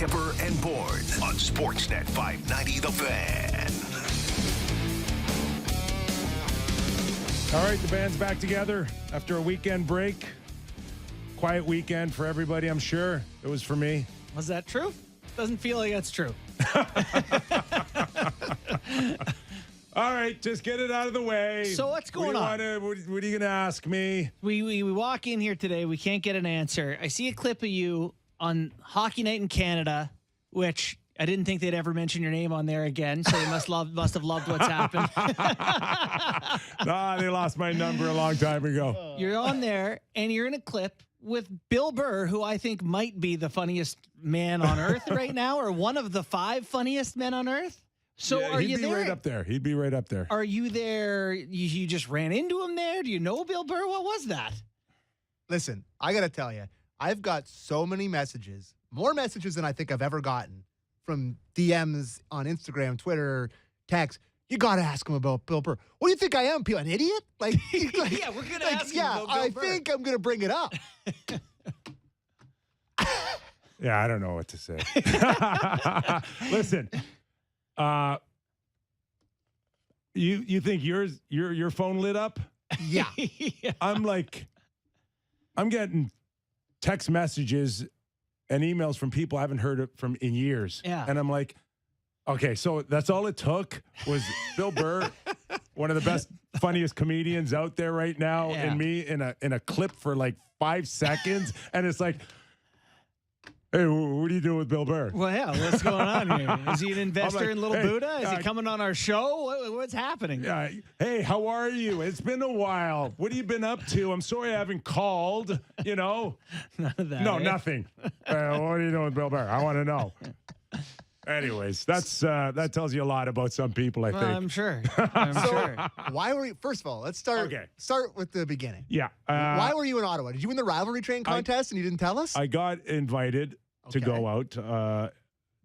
Kyper and Bourne on Sportsnet 590 The Fan. All right, the band's back together after a weekend break. Quiet weekend for everybody, I'm sure. It was for me. Was that true? Doesn't feel like that's true. All right, just get it out of the way. So what's going on? What are you going to ask me? We walk in here today. We can't get an answer. I see a clip of you on Hockey Night in Canada, which I didn't think they'd ever mention your name on there again. So they must have loved what's happened. They lost my number a long time ago. You're on there, and you're in a clip with Bill Burr, who I think might be the funniest man on earth right now, or one of the 5 funniest men on earth. So yeah, are you there? He'd be right up there. He'd be right up there. Are you there? You just ran into him there? Do you know Bill Burr? What was that? Listen, I got to tell you, I've got so many messages, more messages than I think I've ever gotten from DMs on Instagram, Twitter, text. You got to ask him about Bill Burr. What do you think I am, an idiot? Like, Yeah, we're going to ask him about Bill I Burr. think I'm going to bring it up. Yeah, I don't know what to say. Listen, you think your phone lit up? Yeah. Yeah. I'm getting text messages and emails from people I haven't heard from in years. Yeah. And I'm like, okay, so that's all it took was Bill Burr, one of the best, funniest comedians out there right now, Yeah. and me in a clip for like 5 seconds, and it's like, hey, what are you doing with Bill Burr? Well, yeah, what's going on here? Is he an investor like, in Little hey, Buddha? Is he coming on our show? What's happening? Hey, how are you? It's been a while. What have you been up to? I'm sorry I haven't called. You know? None of that. No, eh? nothing. What are you doing with Bill Burr? I want to know. Anyways, that tells you a lot about some people, I think. I'm sure. I'm sure. Why were you, first of all, let's start with the beginning. Yeah. Why were you in Ottawa? Did you win the rivalry train contest and you didn't tell us? I got invited to go out to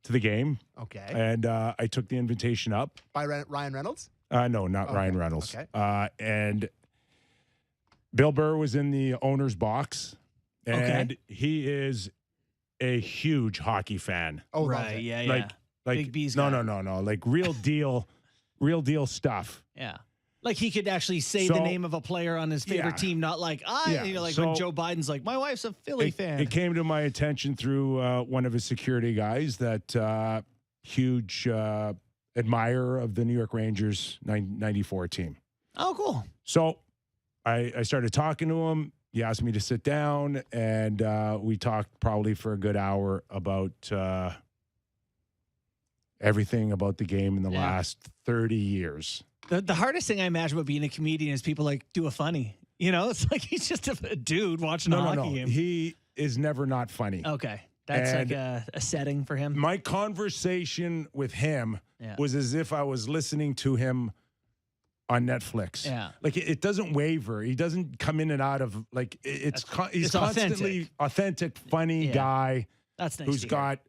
the game. Okay. And I took the invitation up. By Ryan Reynolds? No, not Ryan Reynolds. Okay. And Bill Burr was in the owner's box. And he is a huge hockey fan. Oh, right. Yeah, yeah. Like Big B's no, guy. no. Like real deal stuff. Yeah. Like he could actually say the name of a player on his favorite team, not like, when Joe Biden's like, my wife's a Philly fan. It came to my attention through one of his security guys that huge admirer of the New York Rangers 94 team. Oh, cool. So I started talking to him. He asked me to sit down, and we talked probably for a good hour about everything about the game in the last 30 years. The hardest thing I imagine about being a comedian is people like do a funny. You know, it's like he's just a dude watching a hockey game. He is never not funny. Okay. That's And like a setting for him. My conversation with him was as if I was listening to him on Netflix. Yeah. Like it doesn't waver. He doesn't come in and out of like he's constantly authentic, funny guy. That's nice. Who's got,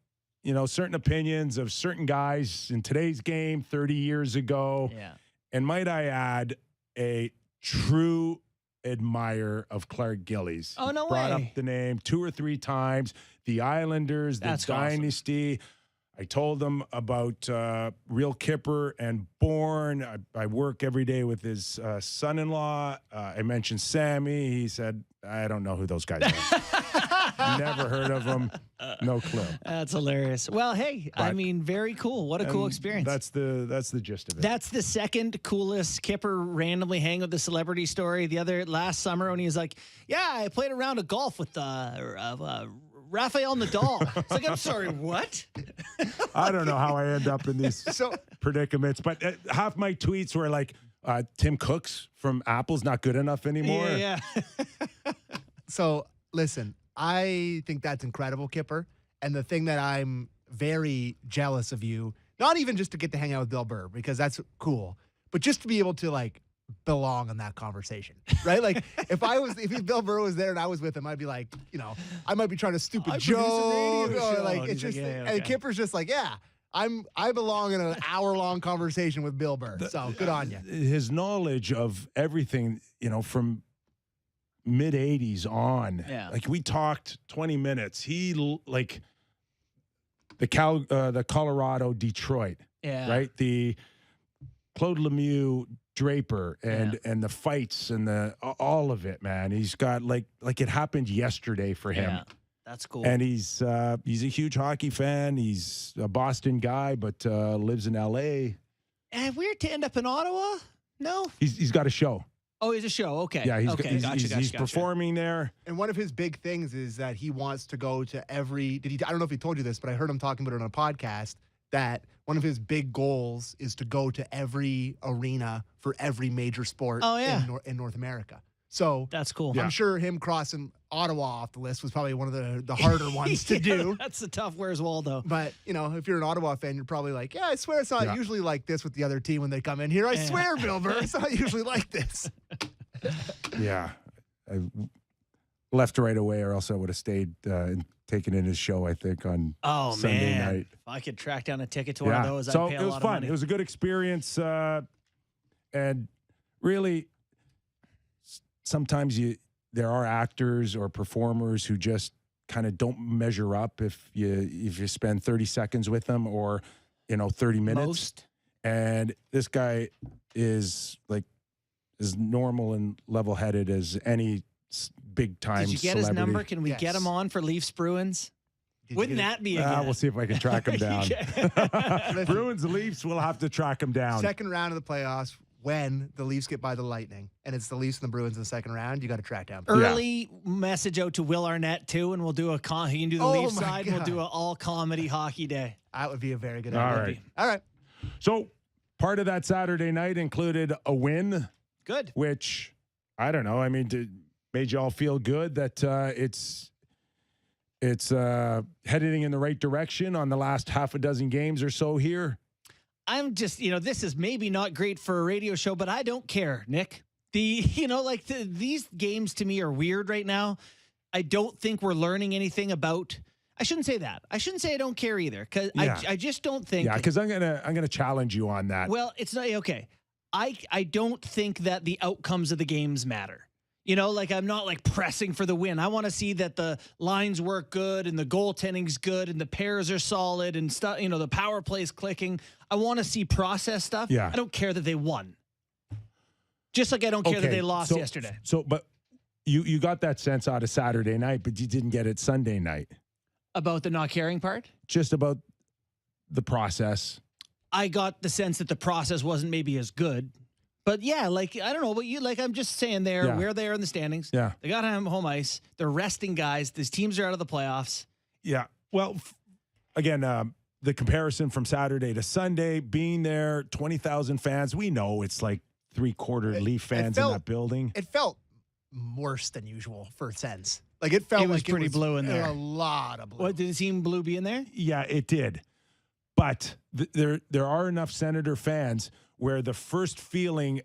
certain opinions of certain guys in today's game 30 years ago. Yeah. And might I add, a true admirer of Clark Gillies. Oh, no Brought way. up the name 2 or 3 times. The Islanders, That's the awesome. Dynasty. I told them about real Kyper and Bourne. I work every day with his son-in-law. I mentioned Sammy. He said, I don't know who those guys are. Never heard of them. No clue. That's hilarious. Well, hey, I mean, very cool. What a cool experience. That's the gist of it. That's the second coolest Kyper randomly hang with the celebrity story. Last summer when he was like, yeah, I played a round of golf with Rafael Nadal. It's like, I'm sorry, what? I don't know how I end up in these predicaments, but half my tweets were like, Tim Cook's from Apple's not good enough anymore. Yeah. So, listen, I think that's incredible, Kyper. And the thing that I'm very jealous of you, not even just to get to hang out with Bill Burr, because that's cool, but just to be able to, like, belong in that conversation, right? Like, if Bill Burr was there and I was with him, I'd be like, I might be trying a stupid joke. Or like, it's just, and Kipper's just like, I belong in an hour-long conversation with Bill Burr. So good on you. His knowledge of everything, from mid-'80s on. Yeah. Like, we talked 20 minutes. He, the Colorado Detroit, Yeah. right? The Claude Lemieux Draper and the fights and all of it, man. He's got like it happened yesterday for him. Yeah. That's cool. And he's a huge hockey fan. He's a Boston guy, but lives in L.A. And weird to end up in Ottawa? No? He's got a show. Oh, he's a show. Okay. Yeah, he's okay. he's performing there. And one of his big things is that he wants to go to every. I don't know if he told you this, but I heard him talking about it on a podcast. That one of his big goals is to go to every arena for every major sport in North America. So That's cool. Yeah. I'm sure him crossing Ottawa off the list was probably one of the harder ones to do. That's the tough Where's Waldo. But, if you're an Ottawa fan, you're probably like, yeah, I swear it's not usually like this with the other team when they come in here. I swear, Bill Burr, it's not usually like this. Yeah. I left right away, or else I would have stayed and taken in his show, I think, on Sunday night. If I could track down a ticket to one of those, I'd pay a lot it was of fun. money. It was a good experience. And really, sometimes there are actors or performers who just kind of don't measure up if you spend 30 seconds with them or 30 minutes. Most. And this guy is like as normal and level-headed as any big time Did you get celebrity. his number? Can we get Yes. him on for Leafs Bruins? Wouldn't that be a good? We'll see if I can track him down. Bruins Leafs, we'll have to track him down. Second round of the playoffs, when the Leafs get by the Lightning, and it's the Leafs and the Bruins in the second round, you got to track down. Early message out to Will Arnett too, and we'll do he can do the Leafs my side, and we'll God. do an all comedy hockey day. That would be a very good All idea. right. All right. So part of that Saturday night included a win, Good. which I don't know. I mean, made you all feel good that it's heading in the right direction on the last half a dozen games or so here. I'm just, this is maybe not great for a radio show, but I don't care, Nick. These games to me are weird right now. I don't think we're learning anything about. I shouldn't say that. I shouldn't say I don't care either, because I just don't think. Yeah, because I'm gonna challenge you on that. Well, it's not okay. I don't think that the outcomes of the games matter. I'm not pressing for the win. I want to see that the lines work good and the goaltending's good and the pairs are solid and stuff. The power play's clicking. I want to see process stuff. Yeah. I don't care that they won. Just like I don't care that they lost yesterday. So, but you got that sense out of Saturday night, but you didn't get it Sunday night. About the not caring part? Just about the process. I got the sense that the process wasn't maybe as good. But yeah, I don't know about you. I'm just saying we're there in the standings. Yeah. They got home ice. They're resting guys. These teams are out of the playoffs. Yeah. Well, again, the comparison from Saturday to Sunday, being there, 20,000 fans. We know it's like 3/4 Leaf fans in that building. It felt worse than usual for a sense. It felt was like pretty blue in there. A lot of blue. What, did it seem blue be in there? Yeah, it did. But there are enough Senator fans where the first feeling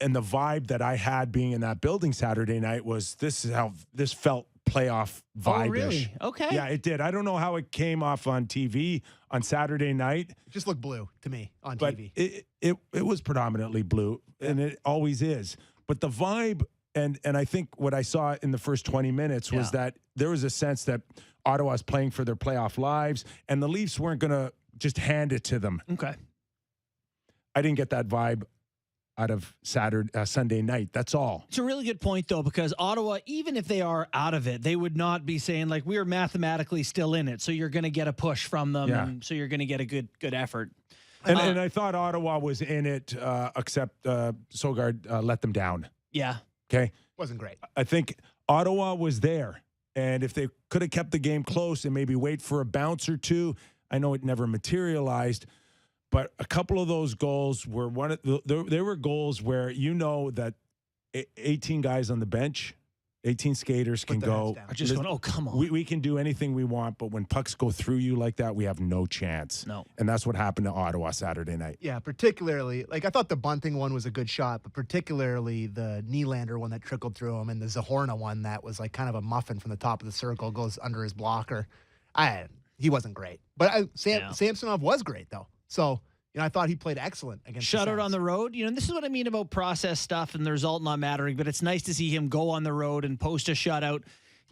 and the vibe that I had being in that building Saturday night was this is how this felt playoff vibe-ish. Oh, really? Okay. Yeah, it did. I don't know how it came off on TV on Saturday night, It just looked blue to me on but TV. it was predominantly blue, and it always is. But the vibe, and I think what I saw in the first 20 minutes was that there was a sense that Ottawa's playing for their playoff lives, and the Leafs weren't going to just hand it to them. Okay. I didn't get that vibe out of Sunday night. That's all. It's a really good point, though, because Ottawa, even if they are out of it, they would not be saying, we are mathematically still in it, so you're going to get a push from them, and so you're going to get a good effort. And I thought Ottawa was in it, except Sogard let them down. Yeah. Okay? Wasn't great. I think Ottawa was there, and if they could have kept the game close and maybe wait for a bounce or two, I know it never materialized, but a couple of those goals were there were goals where that 18 guys on the bench, 18 skaters can their heads go. down. I just going, come on. We can do anything we want, but when pucks go through you like that, we have no chance. No. And that's what happened to Ottawa Saturday night. Yeah, particularly, I thought the Bunting one was a good shot, but particularly the Nylander one that trickled through him and the Zahorna one that was kind of a muffin from the top of the circle, goes under his blocker. He wasn't great. But Samsonov was great, though. So, I thought he played excellent against the Shutout Sens. on the road. This is what I mean about process stuff and the result not mattering, but it's nice to see him go on the road and post a shutout,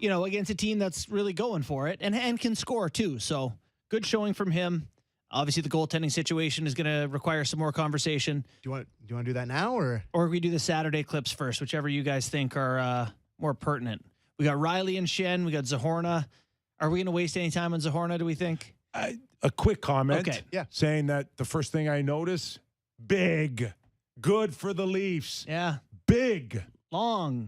against a team that's really going for it and can score too. So good showing from him. Obviously, the goaltending situation is going to require some more conversation. Do you want to do that now or we do the Saturday clips first, whichever you guys think are more pertinent. We got Riley and Shen. We got Zahorna. Are we going to waste any time on Zahorna, do we think? A quick comment. Okay. Yeah. Saying that the first thing I notice, big. Good for the Leafs. Yeah. Big. Long,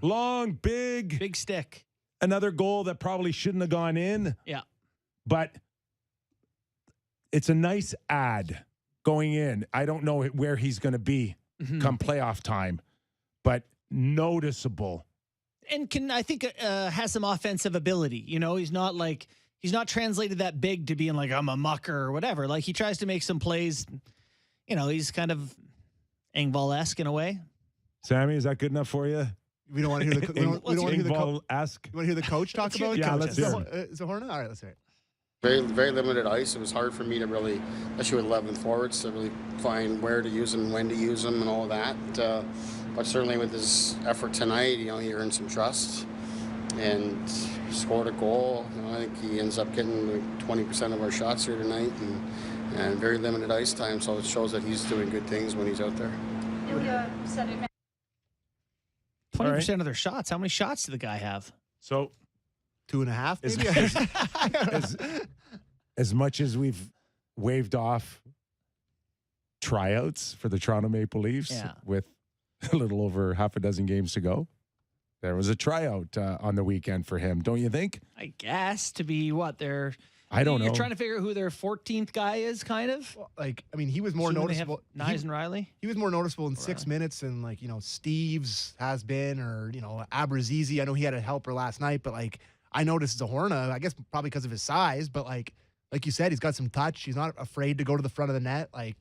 big. big stick. Another goal that probably shouldn't have gone in. Yeah. But it's a nice ad going in. I don't know where he's going to be come playoff time, but noticeable. And I think has some offensive ability. You know, he's not translated that big to being like, I'm a mucker or whatever. Like, he tries to make some plays. You know, he's kind of Engvall-esque in a way. Sammy, is that good enough for you? we don't want to hear the we don't want to hear the Engvall-esque? you want to hear the coach talk about it? Yeah, let's hear Zahorna? All right, let's hear it. Very limited ice. It was hard for me to really, especially with 11 forwards, to really find where to use them, when to use them, and all that. But certainly with his effort tonight, he earned some trust and scored a goal. I think he ends up getting like 20% of our shots here tonight, and very limited ice time. So it shows that he's doing good things when he's out there. 20% of their shots. How many shots did the guy have? So 2.5, maybe. as much as we've waved off tryouts for the Toronto Maple Leafs with a little over half a dozen games to go, there was a tryout on the weekend for him, don't you think? I guess to be what they're. I don't know. You're trying to figure out who their 14th guy is, kind of. Well, like, I mean, he was more Assuming they have noticeable. Nyes and Riley. He was more noticeable in 6 minutes than Steve's has been, or Abrazizi. I know he had a helper last night, but like I noticed Zahorna, I guess probably because of his size, but like you said, he's got some touch. He's not afraid to go to the front of the net. Like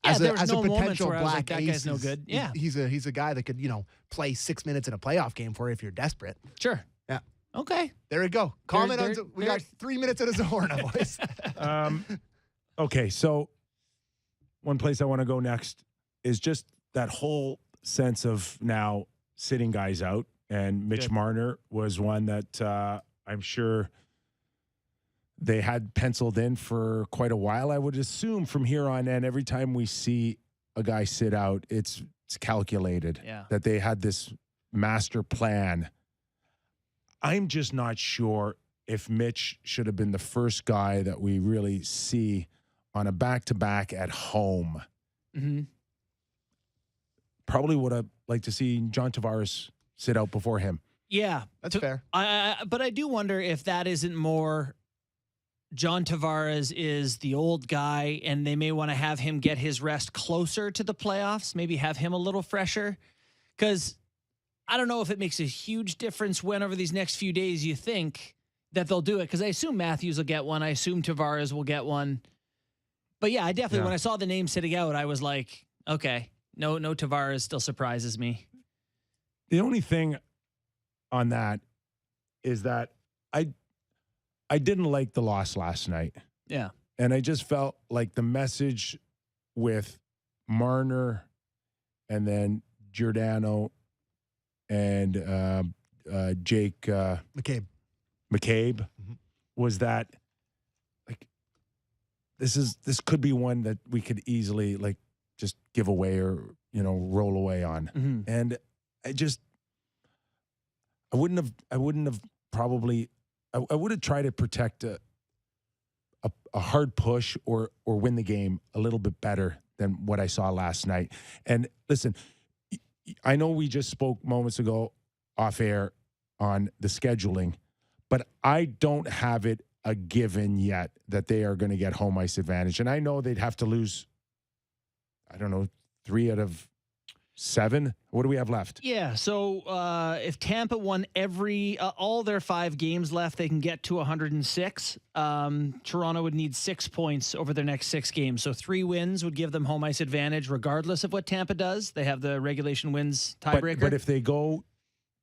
as a potential black that ace, guy's no good. Yeah, he's a guy that could play 6 minutes in a playoff game for you if you're desperate. Sure. Yeah. Okay. There we go. Comment on. We got 3 minutes of Zahorna, boys. Okay, so one place I want to go next is just that whole sense of now sitting guys out, and Mitch Marner was one that I'm sure they had penciled in for quite a while. I would assume from here on in, every time we see a guy sit out, it's calculated that they had this master plan. I'm just not sure if Mitch should have been the first guy that we really see on a back-to-back at home. Mm-hmm. Probably would have liked to see John Tavares sit out before him. Yeah. That's fair. But I do wonder if that isn't more John Tavares is the old guy, and they may want to have him get his rest closer to the playoffs, maybe have him a little fresher. Because I don't know if it makes a huge difference when over these next few days you think that they'll do it, because I assume Matthews will get one. I assume Tavares will get one. But yeah, I definitely, when I saw the name sitting out, I was like, okay, no Tavares still surprises me. The only thing on that is that I didn't like the loss last night. Yeah. And I just felt like the message with Marner and then Giordano and Jake McCabe was that like this could be one that we could easily like just give away or roll away on. Mm-hmm. And I wouldn't have probably I would have tried to protect a hard push or win the game a little bit better than what I saw last night. And listen, I know we just spoke moments ago off air on the scheduling, but I don't have it a given yet that they are going to get home ice advantage. And I know they'd have to lose, 3 out of 7. What do we have left? Yeah. So if Tampa won all their 5 games left, they can get to 106. Toronto would need 6 points over their next 6 games. So 3 wins would give them home ice advantage, regardless of what Tampa does. They have the regulation wins tiebreaker. But if they go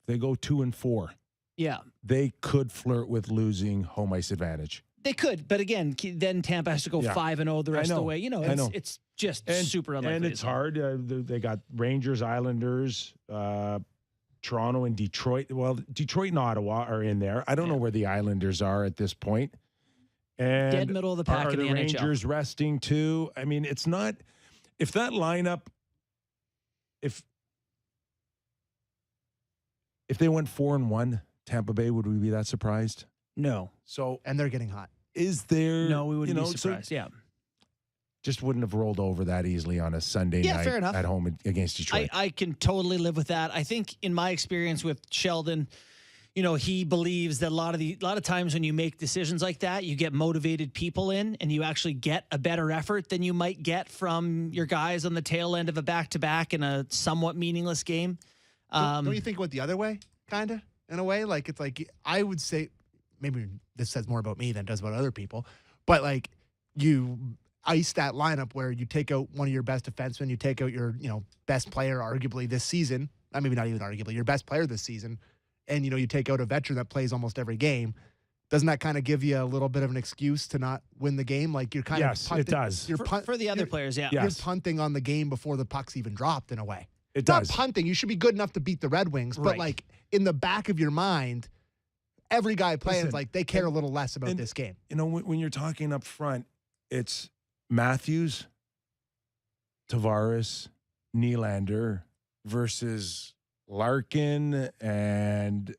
2-4, they could flirt with losing home ice advantage. They could, but again, then Tampa has to go 5-0 the rest of the way. It's just super unlikely. And it's hard. They got Rangers, Islanders, Toronto, and Detroit. Well, Detroit and Ottawa are in there. I don't know where the Islanders are at this point. And Dead middle of the pack are in the the NHL. Rangers resting too? I mean, it's not if that lineup if they went 4-1, Tampa Bay, would we be that surprised? No. So And they're getting hot. is there No, we wouldn't you be know, surprised. Yeah. just wouldn't have rolled over that easily on a Sunday Yeah, night fair enough. at home against Detroit. I can totally live with that. I think in my experience with Sheldon, you know, he believes that a lot of times when you make decisions like that, you get motivated people in and you actually get a better effort than you might get from your guys on the tail end of a back-to-back in a somewhat meaningless game. Don't you think it went the other way, kind of, in a way? Like, it's like, I would say, maybe this says more about me than it does about other people, but like, you ice that lineup where you take out one of your best defensemen, you take out your, best player arguably this season, maybe not even arguably, your best player this season, and, you take out a veteran that plays almost every game. Doesn't that kind of give you a little bit of an excuse to not win the game? Like, you're kind Yes, of punting. it does. You're for the other players, yeah. Yeah. You're Yes. punting on the game before the puck's even dropped in a way. It Not does. punting. You should be good enough to beat the Red Wings, but Right. like in the back of your mind, every guy playing Listen, like they care a and- little less about and- this game. When you're talking up front, it's Matthews, Tavares, Nylander versus Larkin and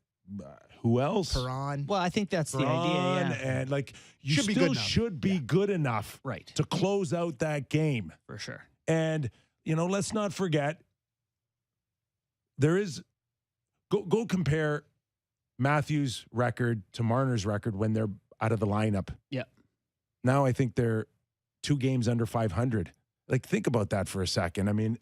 who else? Perron. Well, I think that's the idea, Braun, yeah. and like you Should be still good enough. should be good enough Right, to close out that game. for sure. And let's not forget there is go compare Matthews' record to Marner's record when they're out of the lineup. Yeah. Now I think they're 2 games under 500. Like, think about that for a second. I mean,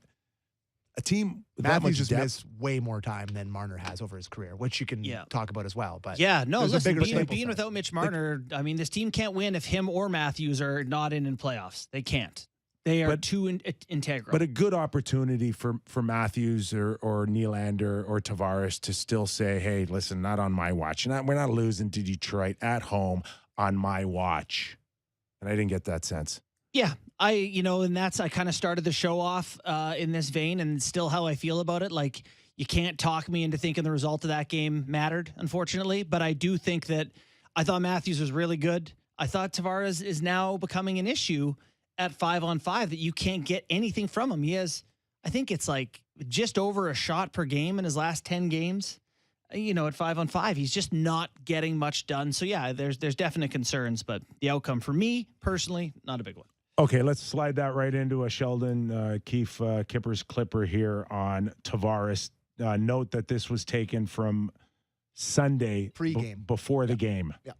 a team with that Matthews much just depth, missed way more time than Marner has over his career, which you can Yeah. talk about as well. But Yeah, no, there's a listen, bigger being sample size. without Mitch Marner, I mean, this team can't win if him or Matthews are not in playoffs. They can't. They are too integral. but a good opportunity for Matthews or Nylander or Tavares to still say, hey, listen, not on my watch. We're not losing to Detroit at home on my watch. And I didn't get that sense. Yeah, and that's, I kind of started the show off in this vein, and still how I feel about it. Like, you can't talk me into thinking the result of that game mattered, unfortunately. But I do think that I thought Matthews was really good. I thought Tavares is now becoming an issue at 5-on-5 that you can't get anything from him. He has, I think it's like just over a shot per game in his last 10 games. At 5-on-5, he's just not getting much done. So yeah, there's definite concerns, but the outcome for me personally, not a big one. Okay, let's slide that right into a Sheldon Keefe Kipper's Clipper here on Tavares. Note that this was taken from Sunday Pre-game. before the game. Yeah.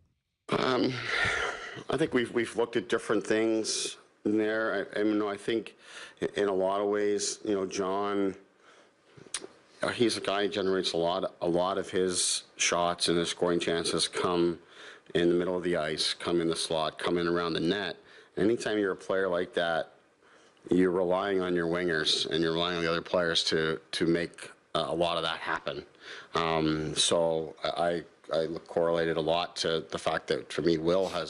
I think we've looked at different things in there. I think in a lot of ways, John, he's a guy who generates a lot of his shots and his scoring chances come in the middle of the ice, come in the slot, come in around the net. Anytime you're a player like that, you're relying on your wingers and you're relying on the other players to make a lot of that happen. So I correlated a lot to the fact that for me,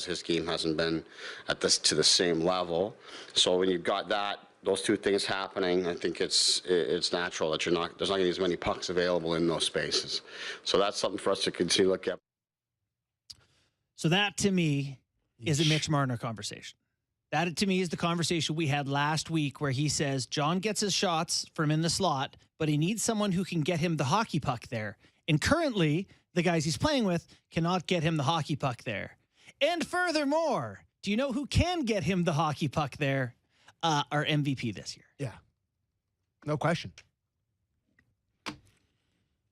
his game hasn't been to the same level. So when you've got those two things happening, I think it's natural that there's not going to be as many pucks available in those spaces. So that's something for us to continue to look at. So that to me is a Mitch Marner conversation. That to me is the conversation we had last week where he says John gets his shots from in the slot, but he needs someone who can get him the hockey puck there. And currently, the guys he's playing with cannot get him the hockey puck there. And furthermore, do you know who can get him the hockey puck there? Our MVP this year. Yeah. No question.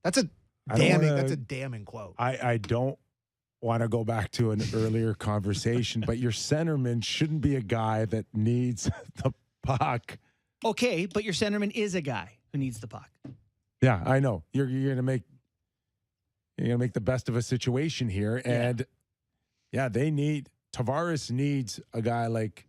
That's a I don't damning. wanna- That's a damning quote. I don't want to go back to an earlier conversation, but your centerman shouldn't be a guy that needs the puck. Okay, but your centerman is a guy who needs the puck. Yeah, I know. You're gonna make the best of a situation here, and Tavares needs a guy like.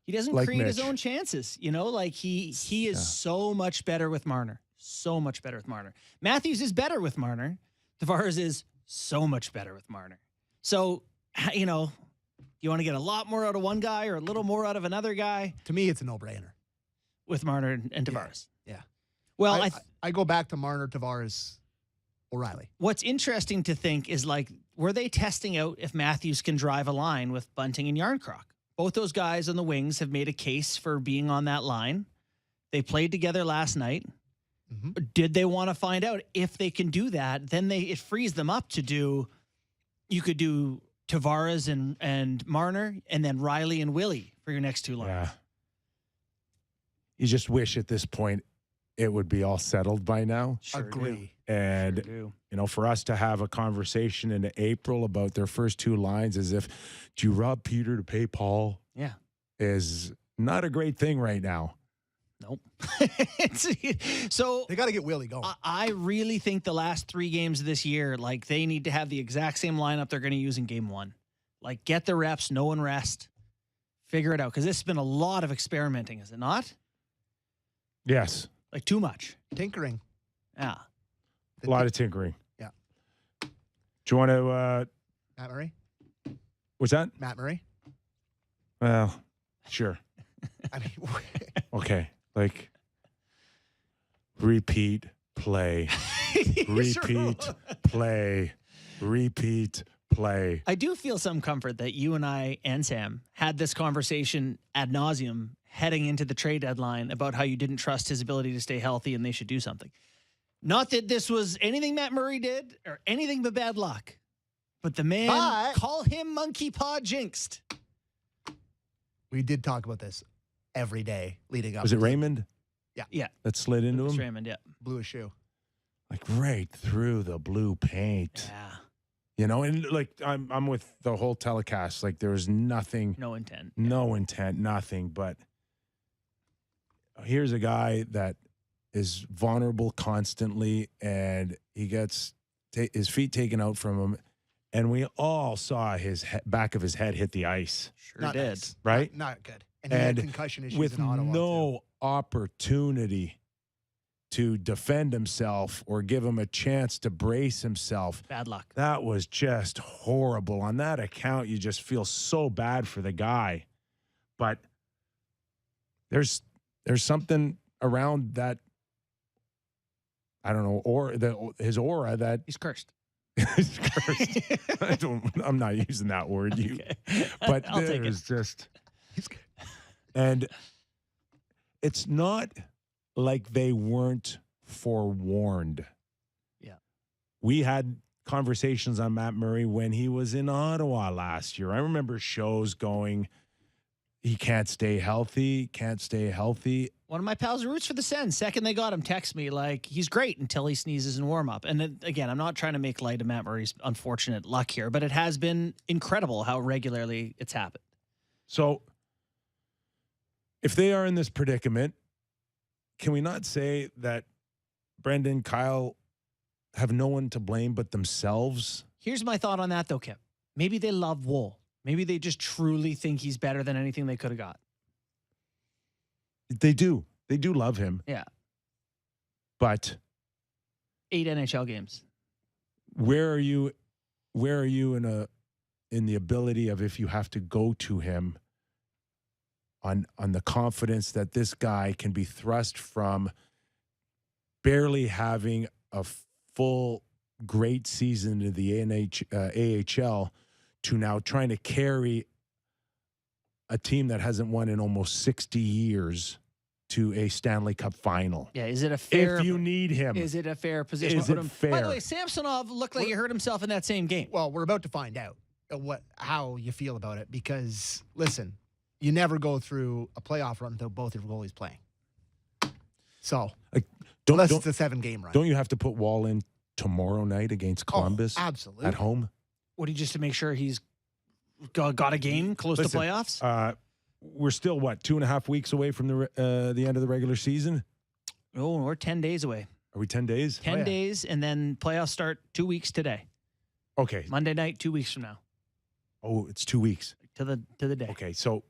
He doesn't Like create his Mitch. own chances, like he is so much better with Marner. So much better with Marner. Matthews is better with Marner. Tavares is so much better with Marner. So, you want to get a lot more out of one guy or a little more out of another guy To me, it's a no-brainer. with Marner and Tavares. Yeah. Well, I go back to Marner Tavares O'Reilly. What's interesting to think is, like, were they testing out if Matthews can drive a line with Bunting and Yarncroc? Both those guys on the wings have made a case for being on that line. They played together last night. Mm-hmm. Did they want to find out if they can do that? Then it frees them up to do. You could do Tavares and Marner, and then Riley and Willie for your next two lines. Yeah. You just wish at this point it would be all settled by now. Sure Agree. And, Do. Sure do. you know, for us to have a conversation into April about their first two lines as if, do you rob Peter to pay Paul? Yeah. Is not a great thing right now. Nope. So They got to get Willie going. I really think the last 3 games of this year, like, they need to have the exact same lineup they're going to use in game 1. Like, get the reps, no one rest, figure it out. Because this has been a lot of experimenting, is it not? Yes. Like, too much. Tinkering. Yeah. A lot of tinkering. Yeah. Do you want to, Matt Murray? what's that? Matt Murray? Well, sure. I mean, Okay. Like, repeat, play, repeat, play, repeat, play. I do feel some comfort that you and I and Sam had this conversation ad nauseum heading into the trade deadline about how you didn't trust his ability to stay healthy and they should do something. Not that this was anything Matt Murray did or anything but bad luck, but the man, call him monkey paw jinxed. we did talk about this every day leading up. Was it to Raymond Yeah. that slid into Lucas him? Raymond, yeah. Blew a shoe. Like right through the blue paint. Yeah. You know, and like I'm with the whole telecast. Like there was nothing, No intent. no intent, nothing. But here's a guy that is vulnerable constantly, and he gets his feet taken out from him, and we all saw his back of his head hit the ice, Sure Not did. nice. right? Not good. And he had And concussion issues with in Ottawa. no opportunity to defend himself or give him a chance to brace himself. Bad luck. That was just horrible. On that account, you just feel so bad for the guy. But there's something around that, I don't know, or his aura that He's cursed. is cursed. I'm not using that word, but I'll take it. there's just, and it's not like they weren't forewarned. Yeah. We had conversations on Matt Murray when he was in Ottawa last year. I remember shows going, he can't stay healthy. One of my pals roots for the Sens. Second they got him, text me like, he's great until he sneezes in warm up. And then, again, I'm not trying to make light of Matt Murray's unfortunate luck here, but it has been incredible how regularly it's happened. So if they are in this predicament, can we not say that Brendan, Kyle have no one to blame but themselves? Here's my thought on that, though, Kip. Maybe they love Wool. Maybe they just truly think he's better than anything they could have got. They do. They do love him. Yeah. But 8 NHL games. where are you in the ability of, if you have to go to him, on the confidence that this guy can be thrust from barely having a full great season in the AHL to now trying to carry a team that hasn't won in almost 60 years to a Stanley Cup final? Yeah, is it a fair... If you need him. Is it a fair position? Is it fair? By the way, Samsonov looked like he hurt himself in that same game. Well, we're about to find out how you feel about it because, listen, you never go through a playoff run until both your goalies playing. So, unless it's a 7-game run. Don't you have to put Wall in tomorrow night against Columbus absolutely. at home? What, just to make sure he's got a game close to Listen, playoffs? We're still, 2.5 weeks away from the end of the regular season? Oh, we're 10 days away. Are we 10 days? 10 days, and then playoffs start 2 weeks today. Okay. Monday night, 2 weeks from now. Oh, it's 2 weeks. To the day. Okay, so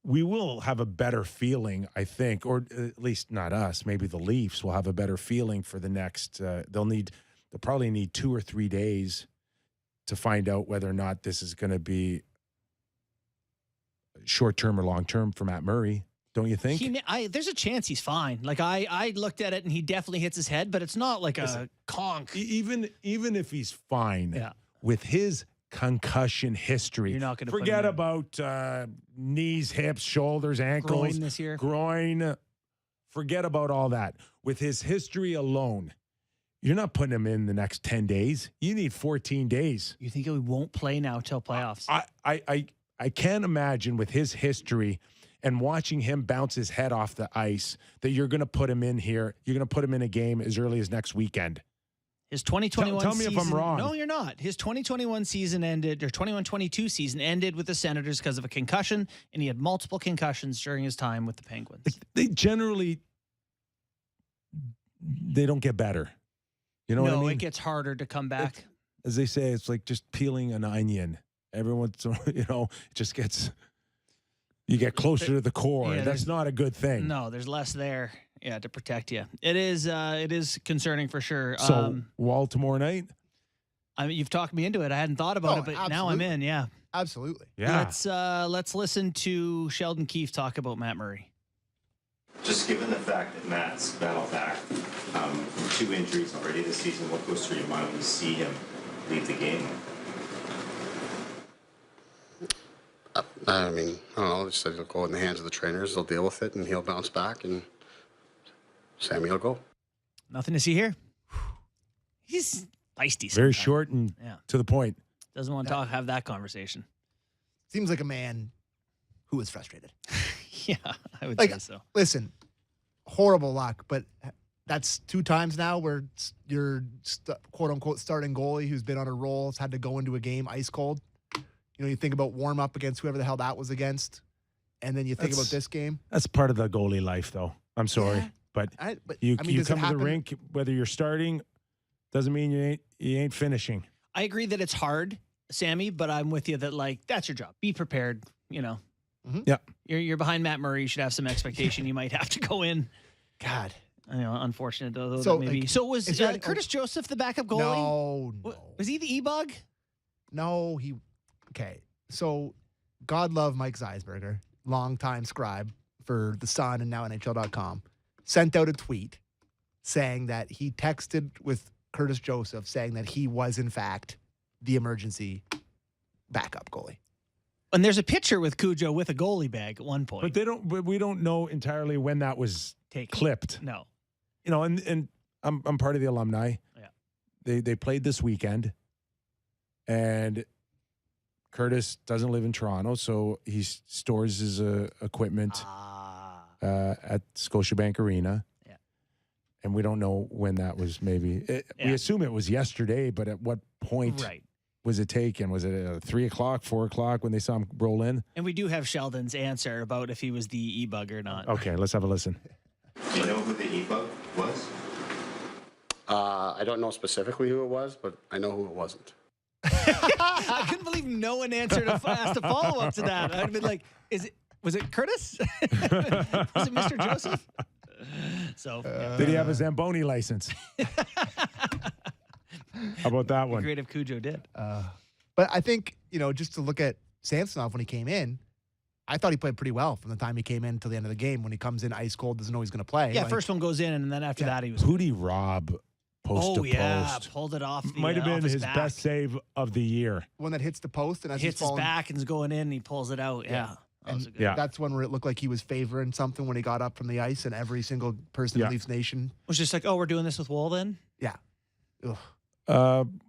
we will have a better feeling, I think, or at least not us, maybe the Leafs will have a better feeling for the next, they'll probably need 2 or 3 days to find out whether or not this is going to be short-term or long-term for Matt Murray. Don't you think? There's a chance he's fine. Like I looked at it and he definitely hits his head, but it's not like a conk. Even if he's fine, Yeah. with his concussion history, You're not going to forget about knees, hips, shoulders, ankles, groin this year. groin. Forget about all that. With his history alone, you're not putting him in the next 10 days. You need 14 days. You think he won't play now till playoffs? I can't imagine with his history and watching him bounce his head off the ice that you're going to put him in here. You're going to put him in a game as early as next weekend. His 2021 Tell me season, if I'm wrong. No, you're not. His 2021 season ended, or 21-22 season ended with the Senators because of a concussion, and he had multiple concussions during his time with the Penguins. They generally, they don't get better. You know what I mean? It gets harder to come back. As they say, it's like just peeling an onion. Everyone's, it just gets, you get closer to the core. Yeah, That's not a good thing. No, there's less there, to protect you. It is concerning for sure. So, Wall tomorrow night? I mean, you've talked me into it. I hadn't thought about it, but now I'm in, yeah. Absolutely. Yeah. Let's listen to Sheldon Keefe talk about Matt Murray. Just given the fact that Matt's battled back from 2 injuries already this season, what goes through your mind when you see him leave the game? I mean, I don't know. Just said he'll go in the hands of the trainers. They'll deal with it, and he'll bounce back, and Sammy will go. Nothing to see here. He's feisty. Very sometimes. short and Yeah. to the point. Doesn't want to have that conversation. Seems like a man who is frustrated. Yeah, I would Like, say so. listen, horrible luck, but that's 2 times now where your quote unquote starting goalie who's been on a roll has had to go into a game ice cold. You think about warm up against whoever the hell that was against, and then you think about this game. That's part of the goalie life, though. I'm sorry. Yeah. But You you come to the rink, whether you're starting, doesn't mean you ain't finishing. I agree that it's hard, Sammy, but I'm with you that that's your job. Be prepared. Mm-hmm. Yeah. You're behind Matt Murray. You should have some expectation. You might have to go in. God. Unfortunate though. So, that maybe. like, So was is there Curtis Joseph the backup goalie? No. Was he the E-bug? No, okay. So, God love Mike Zeisberger, longtime scribe for The Sun and now NHL.com, sent out a tweet saying that he texted with Curtis Joseph saying that he was, in fact, the emergency backup goalie. And there's a picture with Cujo with a goalie bag at one point. But we don't know entirely when that was Taken. clipped. No. And I'm part of the alumni. Yeah. They played this weekend, and Curtis doesn't live in Toronto, so he stores his equipment at Scotiabank Arena. Yeah. And we don't know when that was. We assume it was yesterday, but at what point was it taken? Was it 3 o'clock, 4 o'clock when they saw him roll in? And we do have Sheldon's answer about if he was the E-bug or not. Okay, let's have a listen. Do you know who the E-bug was? I don't know specifically who it was, but I know who it wasn't. I couldn't believe no one asked a follow-up to that. I'd been like, was it Curtis? Was it Mr. Joseph? So Did he have a Zamboni license? How about that one? great if Cujo did. But I think, just to look at Samsonov when he came in, I thought he played pretty well from the time he came in until the end of the game. When he comes in ice cold, doesn't know he's going to play. Yeah, first one goes in, and then after that he was. Pooty Rob post to post. Pulled it off. Might have been off his back. best save of the year. One that hits the post and as Hits he's his back and is going in, and he pulls it out. Yeah. That was a good. That's one where it looked like he was favoring something when he got up from the ice, and every single person in Leafs Nation was just like, oh, we're doing this with Wool then? Yeah. Ugh.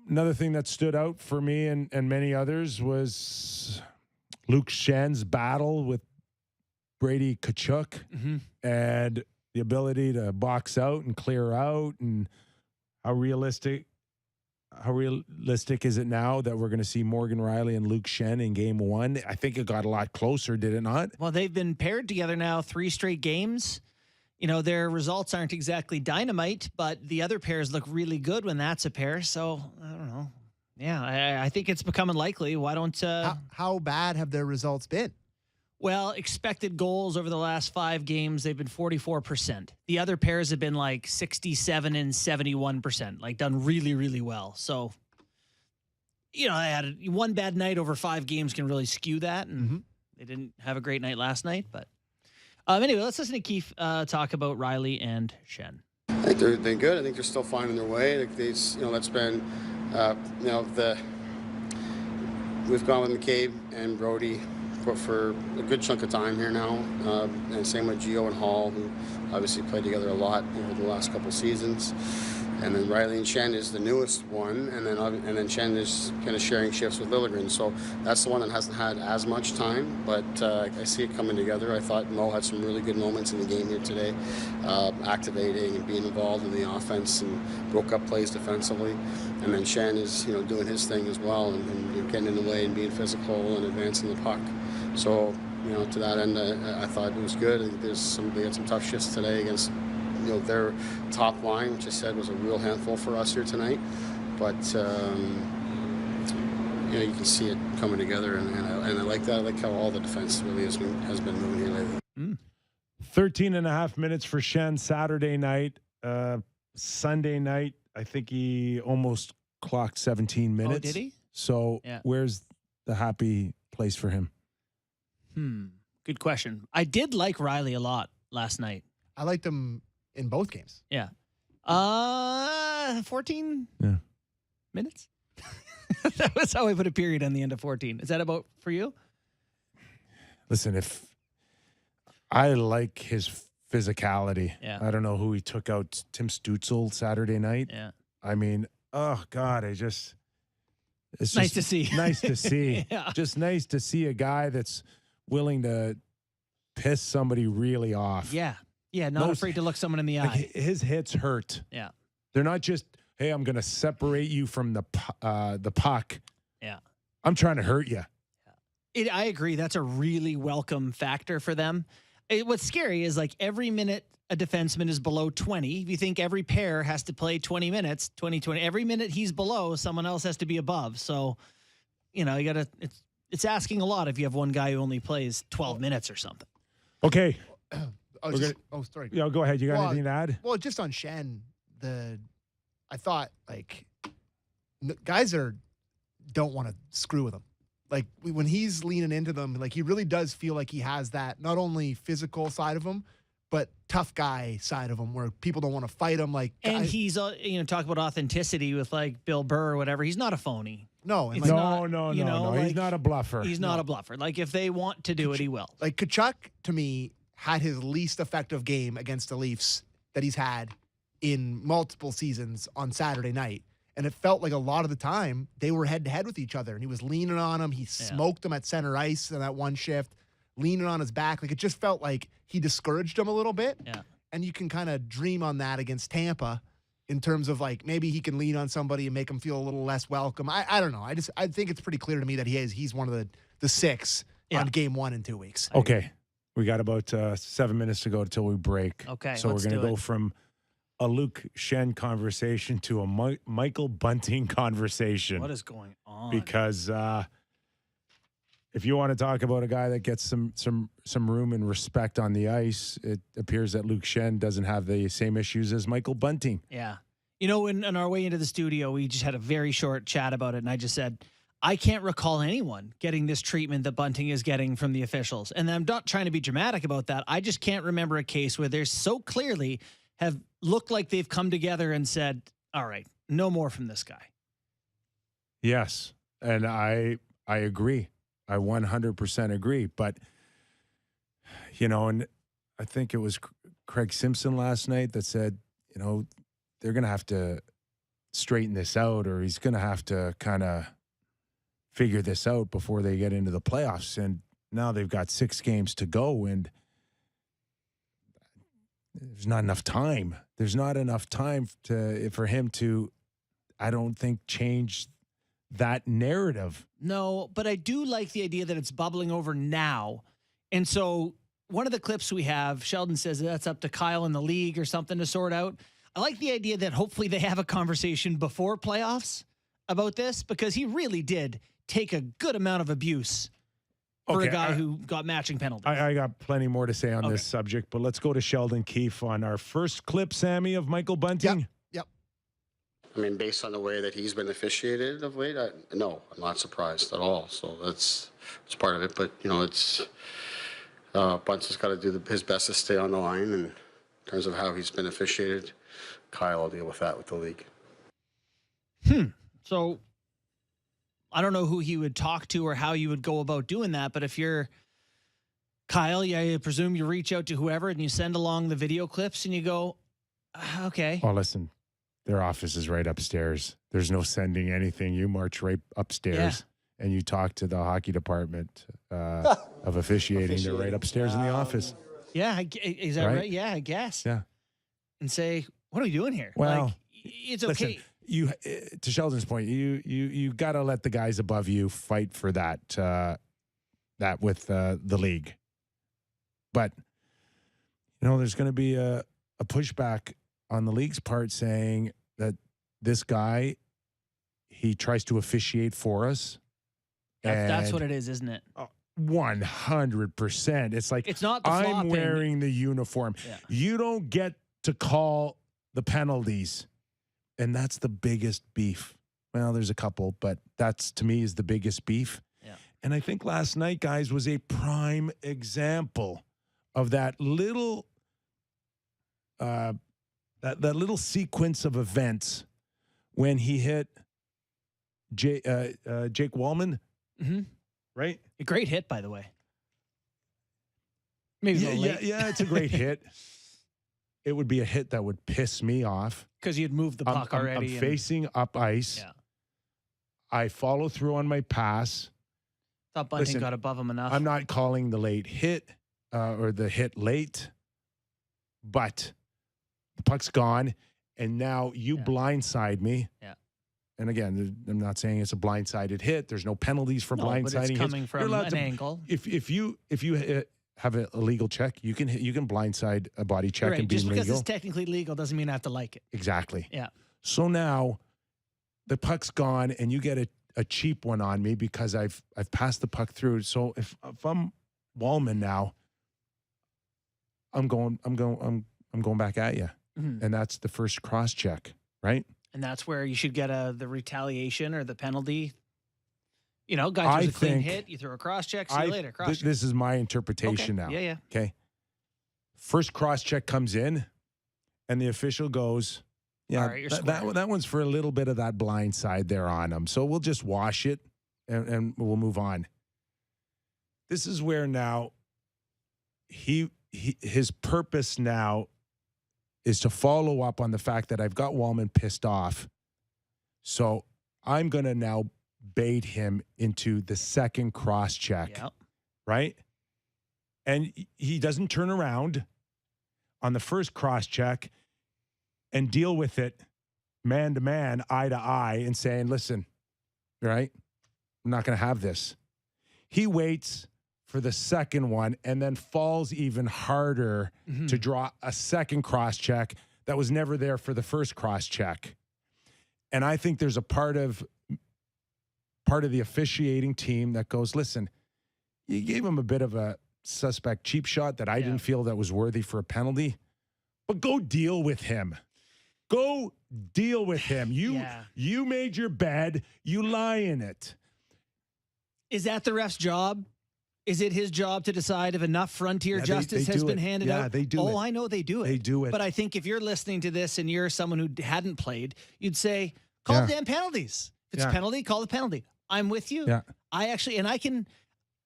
Another thing that stood out for me and many others was Luke Schen's battle with Brady Tkachuk and the ability to box out and clear out, and how realistic is it now that we're going to see Morgan Riley and Luke Schenn in game 1? I think it got a lot closer, did it not? Well, they've been paired together now 3 straight games. Their results aren't exactly dynamite, but the other pairs look really good when that's a pair. So, I don't know. Yeah, I think it's becoming likely. Why don't... How bad have their results been? Well, expected goals over the last 5 games, they've been 44%. The other pairs have been like 67 and 71%, like done really, really well. So, they had one bad night over 5 games can really skew that. And they didn't have a great night last night, but Anyway, let's listen to Keith talk about Riley and Shen. I think they're good. I think they're still finding their way. Like that's been, we've gone with McCabe and Brody for a good chunk of time here now, and same with Gio and Hall, who obviously played together a lot over the last couple seasons. And then Riley and Shen is the newest one, and then Shen is kind of sharing shifts with Liljegren. So that's the one that hasn't had as much time, but I see it coming together. I thought Mo had some really good moments in the game here today, activating and being involved in the offense and broke up plays defensively. And then Shen is doing his thing as well and getting in the way and being physical and advancing the puck. So to that end, I thought it was good. I think they had some tough shifts today against their top line, which I said was a real handful for us here tonight. But you can see it coming together, and I like that. I like how all the defense really has been moving here lately. 13 and a half minutes for Shen Saturday night. Sunday night, I think he almost clocked 17 minutes. Oh, did he? So where's the happy place for him? Good question. I did like Riley a lot last night. I liked him in both games. Yeah. 14 minutes? That was how I put a period on the end of 14. Is that about for you? Listen, if I like his physicality. Yeah. I don't know who he took out, Tim Stutzel Saturday night. Yeah. I mean, oh God, it's nice to see. Nice to see. Yeah. Just nice to see a guy that's willing to piss somebody really off. Yeah. Yeah, not afraid to look someone in the eye. Like his hits hurt. Yeah. They're not just, hey, I'm going to separate you from the puck. Yeah. I'm trying to hurt you. I agree. That's a really welcome factor for them. What's scary is like every minute a defenseman is below 20. If you think every pair has to play 20 minutes, 20, every minute he's below, someone else has to be above. So, you got to, it's asking a lot if you have one guy who only plays 12 minutes or something. Okay. Sorry. Yeah, go ahead. You got anything to add? Well, just on Shen, I thought guys don't want to screw with him. Like when he's leaning into them, like he really does feel like he has that not only physical side of him, but tough guy side of him where people don't want to fight him. And he's talk about authenticity with like Bill Burr or whatever. He's not a phony. No, and no. He's not a bluffer. He's not a bluffer. Like if they want to do it, he will. Like Tkachuk to me had his least effective game against the Leafs that he's had in multiple seasons on Saturday night. And it felt like a lot of the time they were head to head with each other. And he was leaning on him. He smoked him at center ice in that one shift, leaning on his back. Like it just felt like he discouraged him a little bit. Yeah. And you can kind of dream on that against Tampa in terms of like maybe he can lean on somebody and make him feel a little less welcome. I don't know. I think it's pretty clear to me that he's one of the six on game 1 in 2 weeks. Okay. We got about 7 minutes to go until we break. Okay. So we're going to go from a Luke Shen conversation to a Michael Bunting conversation. What is going on? Because if you want to talk about a guy that gets some room and respect on the ice, it appears that Luke Shen doesn't have the same issues as Michael Bunting. Yeah. On our way into the studio, we just had a very short chat about it, and I just said, I can't recall anyone getting this treatment that Bunting is getting from the officials. And I'm not trying to be dramatic about that. I just can't remember a case where they're so clearly have looked like they've come together and said, all right, no more from this guy. Yes. And I agree. I 100% agree. But, and I think it was Craig Simpson last night that said, they're going to have to straighten this out, or he's going to have to kind of figure this out before they get into the playoffs. And now they've got 6 games to go, and there's not enough time. There's not enough time for him to, I don't think, change that narrative. No, but I do like the idea that it's bubbling over now. And so one of the clips we have, Sheldon says that's up to Kyle in the league or something to sort out. I like the idea that hopefully they have a conversation before playoffs about this, because he really did take a good amount of abuse for a guy who got matching penalties. I got plenty more to say on this subject, but let's go to Sheldon Keefe on our first clip, Sammy, of Michael Bunting. Yep. I mean, based on the way that he's been officiated of late, no, I'm not surprised at all. So that's part of it. But, Bunce has got to do his best to stay on the line. And in terms of how he's been officiated, Kyle will deal with that with the league. So I don't know who he would talk to or how you would go about doing that. But if you're Kyle, I presume you reach out to whoever and you send along the video clips and you go, okay. Oh, listen, their office is right upstairs. There's no sending anything. You march right upstairs and you talk to the hockey department of officiating. They're right upstairs in the office. Yeah. Is that right? Yeah, I guess. Yeah. And say, what are we doing here? Well, like, it's okay. Listen, to Sheldon's point, you got to let the guys above you fight for that with the league. But there's going to be a pushback on the league's part saying that this guy, he tries to officiate for us. That's what it is, isn't it? 100%. It's like, it's not the I'm flopping. wearing the uniform. Yeah. You don't get to call the penalties. And that's the biggest beef. Well, there's a couple, but that's, to me, is the biggest beef. Yeah. And I think last night, guys, was a prime example of that little that little sequence of events when he hit Jake Wallman, right? A great hit, by the way. Maybe a little late. Yeah, it's a great hit. It would be a hit that would piss me off. Because you'd moved the puck already. I'm facing up ice. Yeah. I follow through on my pass. Thought Bunting got above him enough. I'm not calling the late hit or the hit late, but the puck's gone, and now you blindside me. Yeah. And again, I'm not saying it's a blindsided hit. There's no penalties for blindsiding. But it's coming from an to, angle. If you have a legal check, you can blindside a body check right. and be Just legal. because it's technically legal doesn't mean I have to like it. Exactly. Yeah. So now the puck's gone, and you get a cheap one on me because I've passed the puck through. So if I'm Wallman now, I'm going back at you, and that's the first cross check, right? And that's where you should get the retaliation or the penalty. Guy throws a clean hit, you throw a cross check, see you later. Cross check. This is my interpretation now. Yeah. Okay. First cross check comes in, and the official goes, yeah, all right, that one's for a little bit of that blind side there on him. So we'll just wash it and we'll move on. This is where now his purpose now is to follow up on the fact that I've got Wallman pissed off. So I'm going to now bait him into the second cross check, right? And he doesn't turn around on the first cross check and deal with it man to man, eye to eye, and saying, listen, right, I'm not going to have this. He waits for the second one and then falls even harder to draw a second cross check that was never there for the first cross check. And I think there's a part of the officiating team that goes, listen, you gave him a bit of a suspect cheap shot that I didn't feel that was worthy for a penalty, but go deal with him. Go deal with him. You made your bed. You lie in it. Is that the ref's job? Is it his job to decide if enough frontier justice has been handed out? Yeah, they do it. Oh, I know they do it. They do it. But I think if you're listening to this and you're someone who hadn't played, you'd say, call the damn penalties. If it's a penalty, call the penalty. I'm with you. Yeah.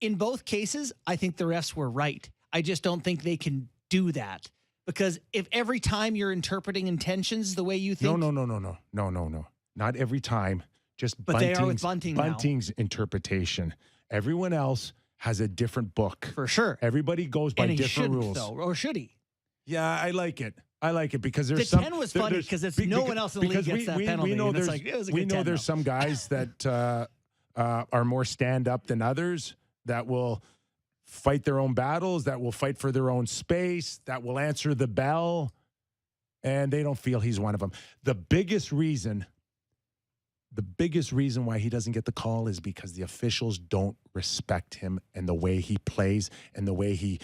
In both cases, I think the refs were right. I just don't think they can do that. Because if every time you're interpreting intentions the way you think. No. Not every time. Just but they are with Bunting now. Bunting's interpretation. Everyone else has a different book. For sure. Everybody goes by different rules. Though, or should he? Yeah, I like it. Because there's the 10 was funny because no one else in the league gets that penalty. We know there's some guys that are more stand-up than others that will fight their own battles, that will fight for their own space, that will answer the bell, and they don't feel he's one of them. The biggest reason why he doesn't get the call is because the officials don't respect him and the way he plays and the way he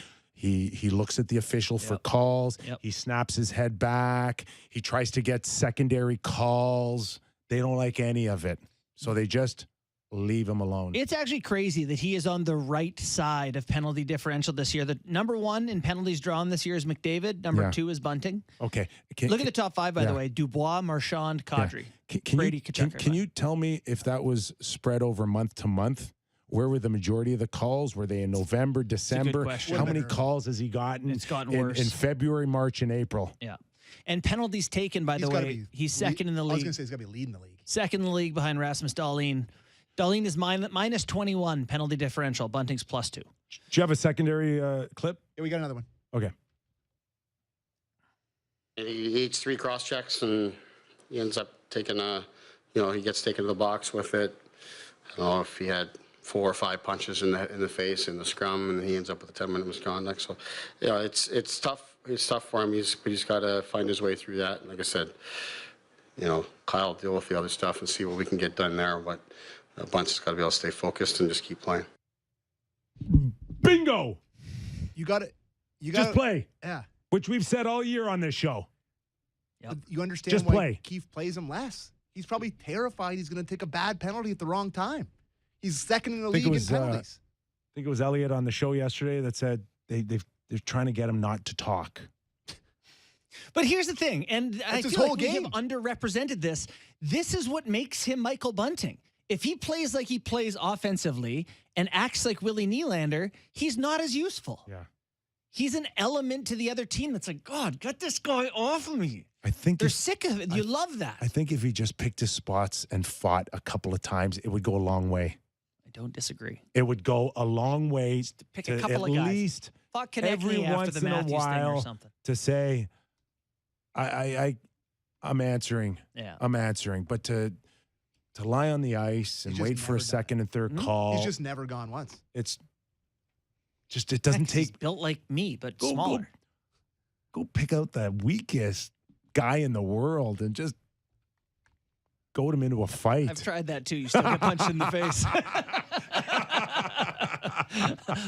looks at the official for calls. He snaps his head back. He tries to get secondary calls. They don't like any of it. So they just leave him alone. It's actually crazy that he is on the right side of penalty differential this year. The number 1 in penalties drawn this year is McDavid. Number 2 is Bunting. Okay. Look at the top 5, by the way. Dubois, Marchand, Kadri. Brady, Tkachuk. Can you tell me if that was spread over month to month? Where were the majority of the calls? Were they in November, December? question. How many calls has he gotten? It's gotten in, worse. in February, March, and April. Yeah. And penalties taken, by the way, he's second in the league. I was going to say he's got to be leading the league. Second in the league behind Rasmus Dahlin. Dahlin is minus 21 penalty differential. Bunting's plus 2. Do you have a secondary clip? Yeah, we got another one. Okay. He eats 3 cross checks and he ends up taking he gets taken to the box with it. I don't know if he had 4 or 5 punches in the face in the scrum, and he ends up with a 10-minute misconduct. So, it's tough. It's tough for him. He's got to find his way through that. Like I said, Kyle will deal with the other stuff and see what we can get done there. But Bunce has got to be able to stay focused and just keep playing. Bingo. You got it. Just play. Yeah. Which we've said all year on this show. Yep. You understand Just why play. Keefe plays him less. He's probably terrified he's going to take a bad penalty at the wrong time. He's second in the league in penalties. I think it was Elliot on the show yesterday that said they're trying to get him not to talk. But here's the thing, and I his feel whole like we have game. underrepresented this. This is what makes him Michael Bunting. If he plays like he plays offensively and acts like Willie Nylander, he's not as useful. Yeah. He's an element to the other team that's like, God, get this guy off of me. I think They're sick of it. You love that. I think if he just picked his spots and fought a couple of times, it would go a long way. I don't disagree. It would go a long way Just to pick to a couple at of guys. least Fuck every Konechny after once the in a Matthews thing or while something. to say, I'm answering. Yeah. I'm answering. But to lie on the ice and He's just wait for never a done second and third call, He's just never gone once. it's just it doesn't He's take. built like me, but Go- smaller. Go pick out the weakest guy in the world and just goad him into a fight. I've tried that too. You still get punched in the face.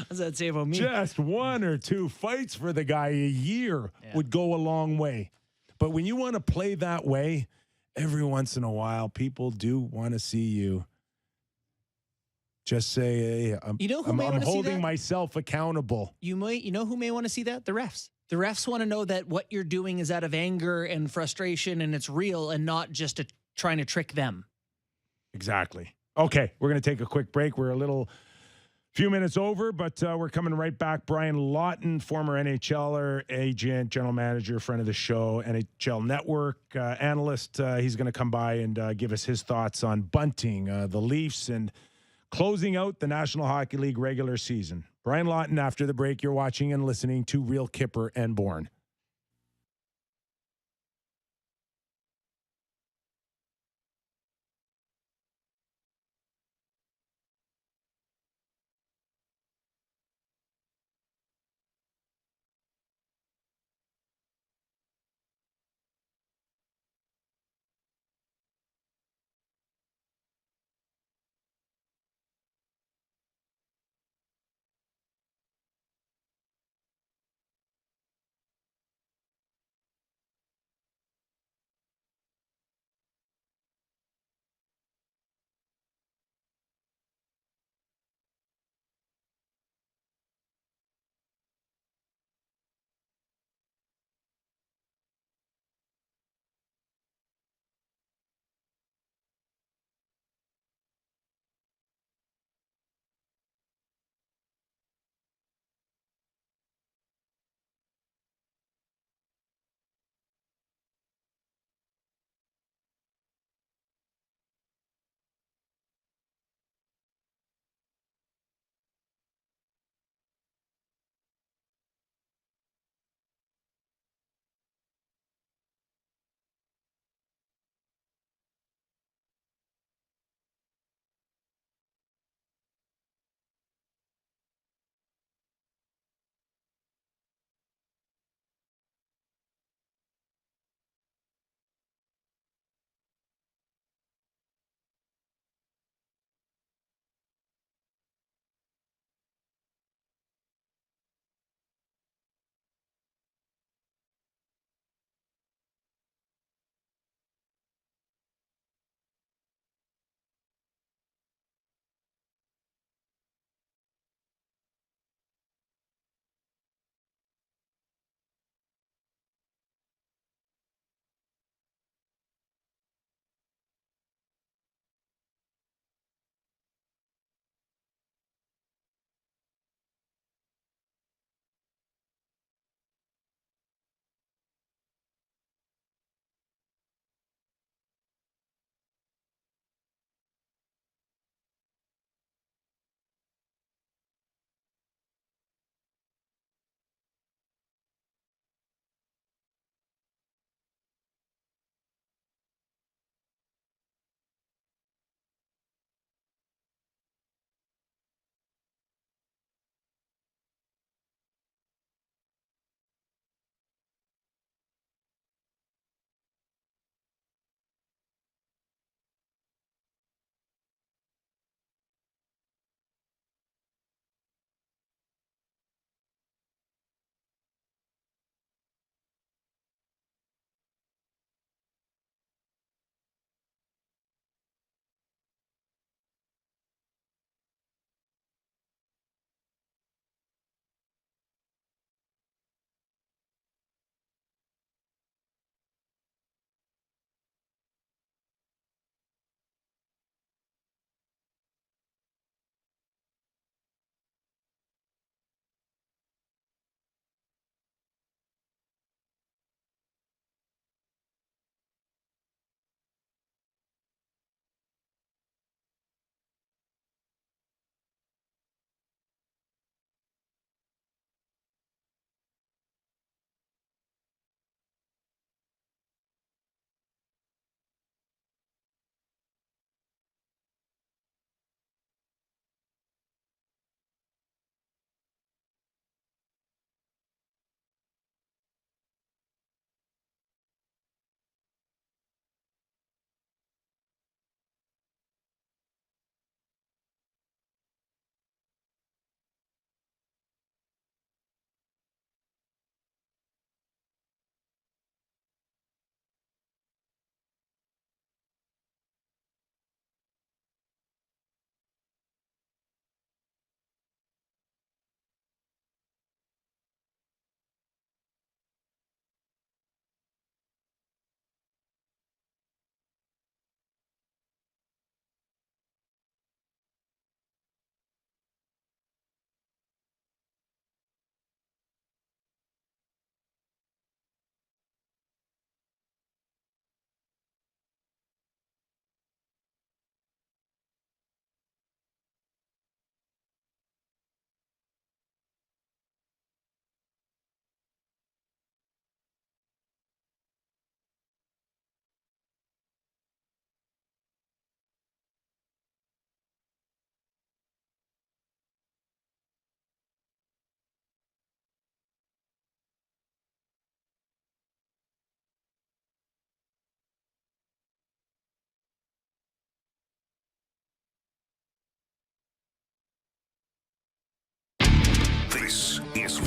What's that say about me? Just 1 or 2 fights for the guy a year would go a long way. But when you want to play that way, every once in a while, people do want to see you just say, hey, I'm wanna see holding that? myself accountable. You know who may want to see that? The refs. The refs want to know that what you're doing is out of anger and frustration and it's real and not just trying to trick them. Exactly. Okay, we're going to take a quick break. We're a few minutes over, but we're coming right back. Brian Lawton, former NHLer, agent, general manager, friend of the show, NHL Network analyst. He's going to come by and give us his thoughts on Bunting, the Leafs, and closing out the National Hockey League regular season. Brian Lawton, after the break, you're watching and listening to Real Kyper and Bourne.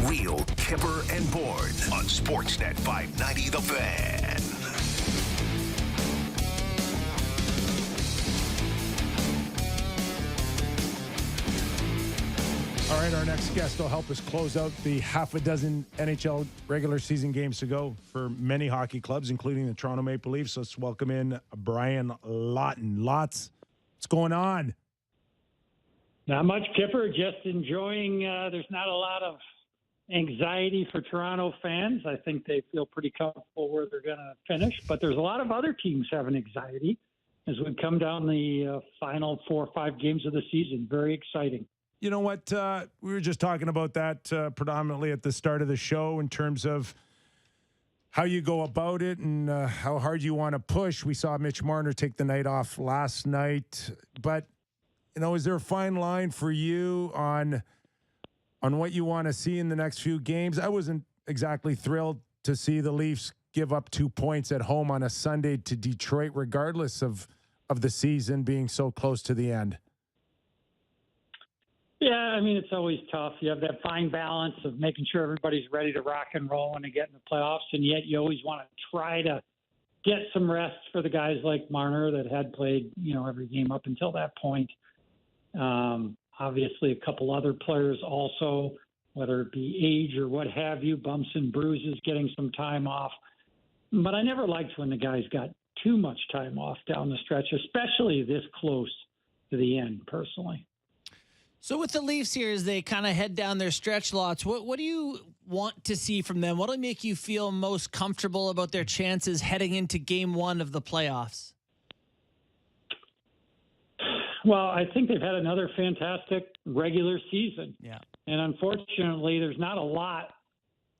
Real Kyper and Bourne on Sportsnet 590 The Fan. All right, our next guest will help us close out the half a dozen NHL regular season games to go for many hockey clubs, including the Toronto Maple Leafs. Let's welcome in Brian Lawton. Lots, what's going on? Not much, Kyper. Just enjoying. There's not a lot of anxiety for Toronto fans. I think they feel pretty comfortable where they're going to finish. But there's a lot of other teams having anxiety as we come down the final 4 or 5 games of the season. Very exciting. You know what? We were just talking about that predominantly at the start of the show in terms of how you go about it and how hard you want to push. We saw Mitch Marner take the night off last night. But, you know, is there a fine line for you on what you want to see in the next few games? I wasn't exactly thrilled to see the Leafs give up 2 points at home on a Sunday to Detroit, regardless of the season being so close to the end. Yeah, I mean, it's always tough. You have that fine balance of making sure everybody's ready to rock and roll and to get in the playoffs, and yet you always want to try to get some rest for the guys like Marner that had played, every game up until that point. Obviously, a couple other players also, whether it be age or what have you, bumps and bruises, getting some time off. But I never liked when the guys got too much time off down the stretch, especially this close to the end, personally. So with the Leafs here, as they kind of head down their stretch lots, what do you want to see from them? What will make you feel most comfortable about their chances heading into Game 1 of the playoffs? Well, I think they've had another fantastic regular season. Yeah. And unfortunately, there's not a lot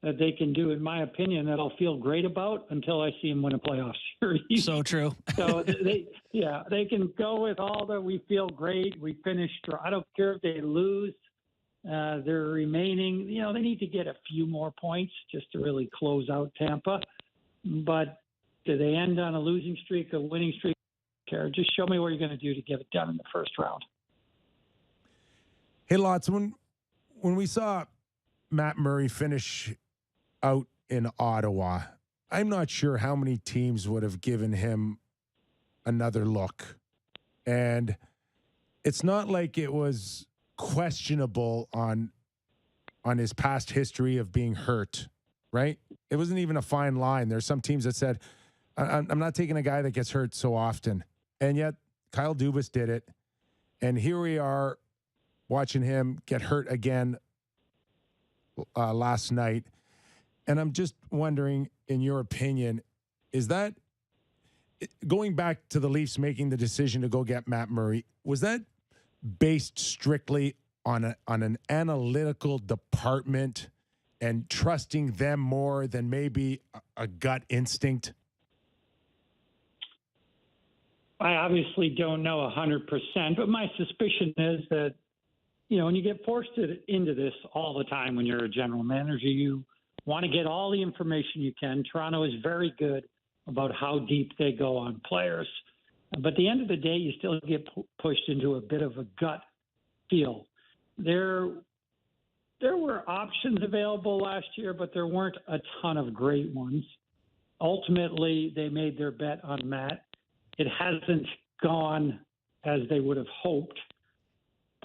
that they can do, in my opinion, that I'll feel great about until I see them win a playoff series. So true. So they can go with all that we feel great. We finished. I don't care if they lose. They're remaining. They need to get a few more points just to really close out Tampa. But do they end on a losing streak, a winning streak? Care. Just show me what you're going to do to get it done in the first round. Hey, Lots, when we saw Matt Murray finish out in Ottawa, I'm not sure how many teams would have given him another look. And it's not like it was questionable on his past history of being hurt, right? It wasn't even a fine line. There's some teams that said, I'm not taking a guy that gets hurt so often. And yet Kyle Dubas did it. And here we are watching him get hurt again last night. And I'm just wondering, in your opinion, is that going back to the Leafs making the decision to go get Matt Murray, was that based strictly on an analytical department and trusting them more than maybe a gut instinct? I obviously don't know 100%, but my suspicion is that, when you get forced into this all the time when you're a general manager, you want to get all the information you can. Toronto is very good about how deep they go on players. But at the end of the day, you still get pushed into a bit of a gut feel. There were options available last year, but there weren't a ton of great ones. Ultimately, they made their bet on Matt. It hasn't gone as they would have hoped,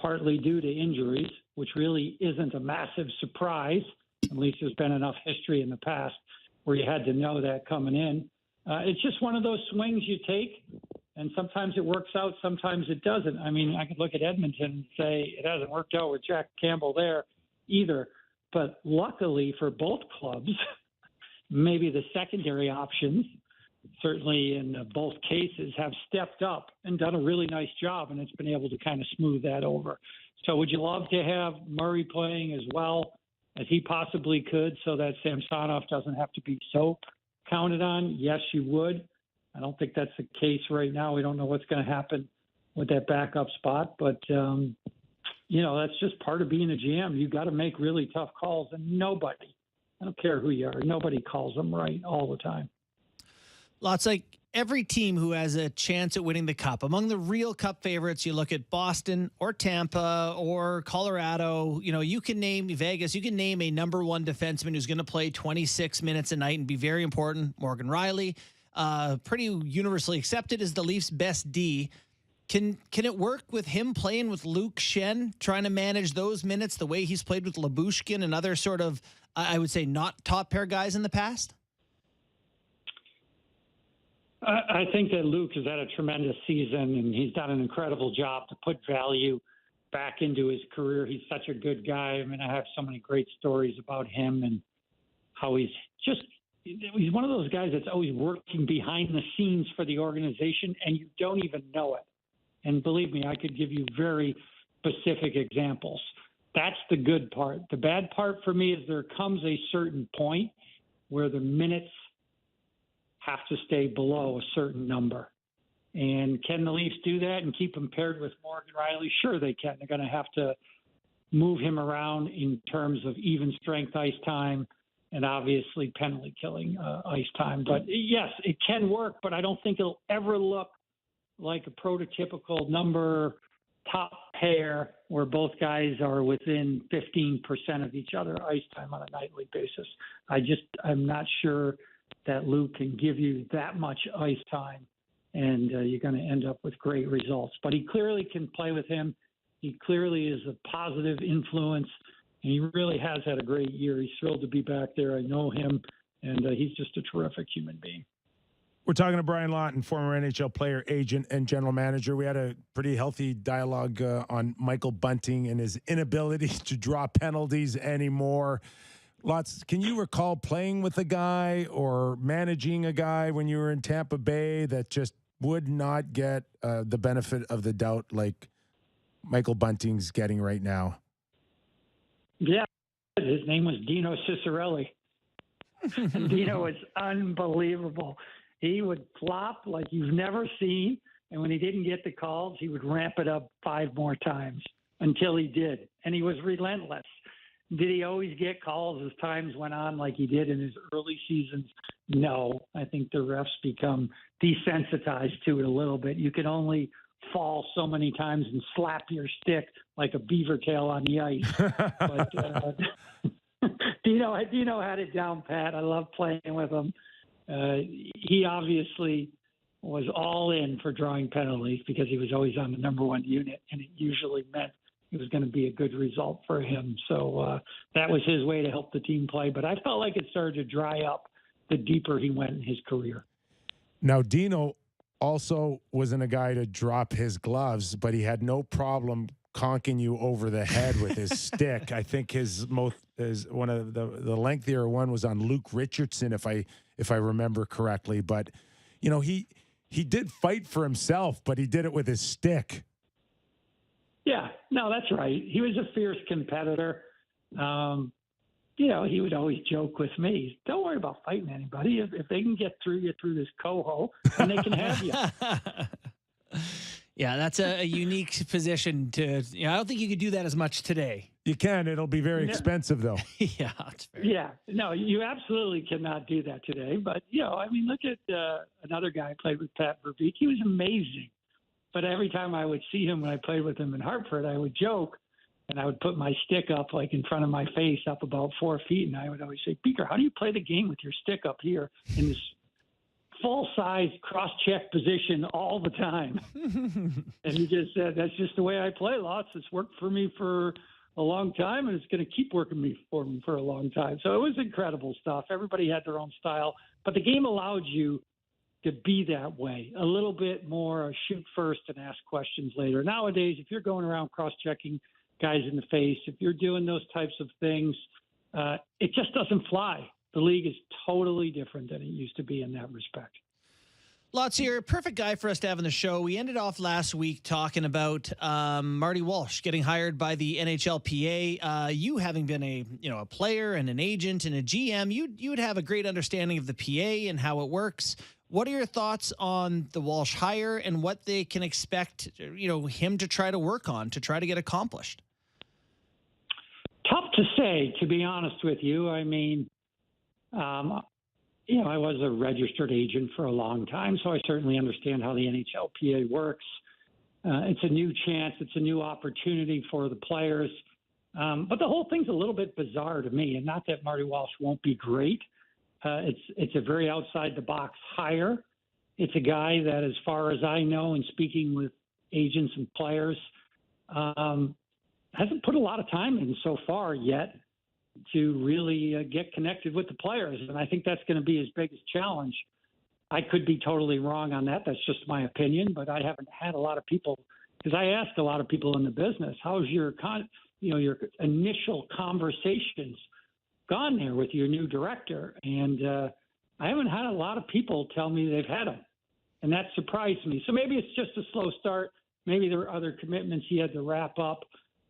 partly due to injuries, which really isn't a massive surprise. At least there's been enough history in the past where you had to know that coming in. It's just one of those swings you take, and sometimes it works out, sometimes it doesn't. I mean, I could look at Edmonton and say it hasn't worked out with Jack Campbell there either. But luckily for both clubs, maybe the secondary options, certainly in both cases, have stepped up and done a really nice job, and it's been able to kind of smooth that over. So would you love to have Murray playing as well as he possibly could so that Samsonov doesn't have to be so counted on? Yes, you would. I don't think that's the case right now. We don't know what's going to happen with that backup spot, but that's just part of being a GM. You got to make really tough calls, and nobody, I don't care who you are, nobody calls them right all the time. Lots like every team who has a chance at winning the Cup, among the real Cup favorites, you look at Boston or Tampa or Colorado. You know, you can name Vegas. You can name a number one defenseman who's going to play 26 minutes a night and be very important. Morgan Riley, pretty universally accepted as the Leafs' best D. Can it work with him playing with Luke Schenn, trying to manage those minutes the way he's played with Lyubushkin and other sort of, I would say, not top pair guys in the past? I think that Luke has had a tremendous season, and he's done an incredible job to put value back into his career. He's such a good guy. I mean, I have so many great stories about him and how he's one of those guys that's always working behind the scenes for the organization, and you don't even know it. And believe me, I could give you very specific examples. That's the good part. The bad part for me is there comes a certain point where the minutes have to stay below a certain number. And can the Leafs do that and keep him paired with Morgan Riley? Sure they can. They're going to have to move him around in terms of even strength ice time and obviously penalty killing ice time. But yes, it can work, but I don't think it'll ever look like a prototypical number top pair where both guys are within 15% of each other ice time on a nightly basis. I'm not sure that Luke can give you that much ice time, and you're going to end up with great results. But he clearly can play with him. He clearly is a positive influence, and he really has had a great year. He's thrilled to be back there. I know him, and he's just a terrific human being. We're talking to Brian Lawton, former NHL player, agent, and general manager. We had a pretty healthy dialogue on Michael Bunting and his inability to draw penalties anymore. Can you recall playing with a guy or managing a guy when you were in Tampa Bay that just would not get the benefit of the doubt like Michael Bunting's getting right now? Yeah, his name was Dino Ciccarelli. And Dino was unbelievable. He would flop like you've never seen, and when he didn't get the calls, he would ramp it up 5 more times until he did, and he was relentless. Did he always get calls as times went on like he did in his early seasons? No. I think the refs become desensitized to it a little bit. You can only fall so many times and slap your stick like a beaver tail on the ice. But Dino had it down pat. I love playing with him. He obviously was all in for drawing penalties because he was always on the number one unit, and it usually meant it was going to be a good result for him. So that was his way to help the team play. But I felt like it started to dry up the deeper he went in his career. Now, Dino also wasn't a guy to drop his gloves, but he had no problem conking you over the head with his stick. I think his one of the lengthier one was on Luke Richardson, if I remember correctly. But you know, he did fight for himself, but he did it with his stick. Yeah, no, that's right. He was a fierce competitor. You know, he would always joke with me, don't worry about fighting anybody. If they can get through you through this coho, then they can have you. Yeah, that's a unique position to, I don't think you could do that as much today. You can. It'll be very expensive, though. Yeah, that's fair. Yeah, no, you absolutely cannot do that today. But, I mean, look at another guy I played with, Pat Verbeek. He was amazing. But every time I would see him when I played with him in Hartford, I would joke, and I would put my stick up like in front of my face up about 4 feet, and I would always say, Beaker, how do you play the game with your stick up here in this full-size cross-check position all the time? And he just said, that's just the way I play, Lots. It's worked for me for a long time, and it's going to keep working for me for a long time. So it was incredible stuff. Everybody had their own style, but the game allowed you to be that way, a little bit more shoot first and ask questions later. Nowadays, if you're going around cross-checking guys in the face, if you're doing those types of things, it just doesn't fly. The league is totally different than it used to be in that respect. Lots, you're a perfect guy for us to have on the show. We ended off last week talking about Marty Walsh getting hired by the NHLPA. You having been a player and an agent and a GM, you would have a great understanding of the PA and how it works. What are your thoughts on the Walsh hire and what they can expect, him to try to work on, to try to get accomplished? Tough to say, to be honest with you. I mean, I was a registered agent for a long time, so I certainly understand how the NHLPA works. It's a new chance. It's a new opportunity for the players. But the whole thing's a little bit bizarre to me, and not that Marty Walsh won't be great. It's a very outside-the-box hire. It's a guy that, as far as I know, and speaking with agents and players, hasn't put a lot of time in so far yet to really get connected with the players. And I think that's going to be his biggest challenge. I could be totally wrong on that. That's just my opinion, but I haven't had a lot of people, because I asked a lot of people in the business, how's your initial conversations gone there with your new director? And I haven't had a lot of people tell me they've had them. And that surprised me. So maybe it's just a slow start. Maybe there were other commitments he had to wrap up.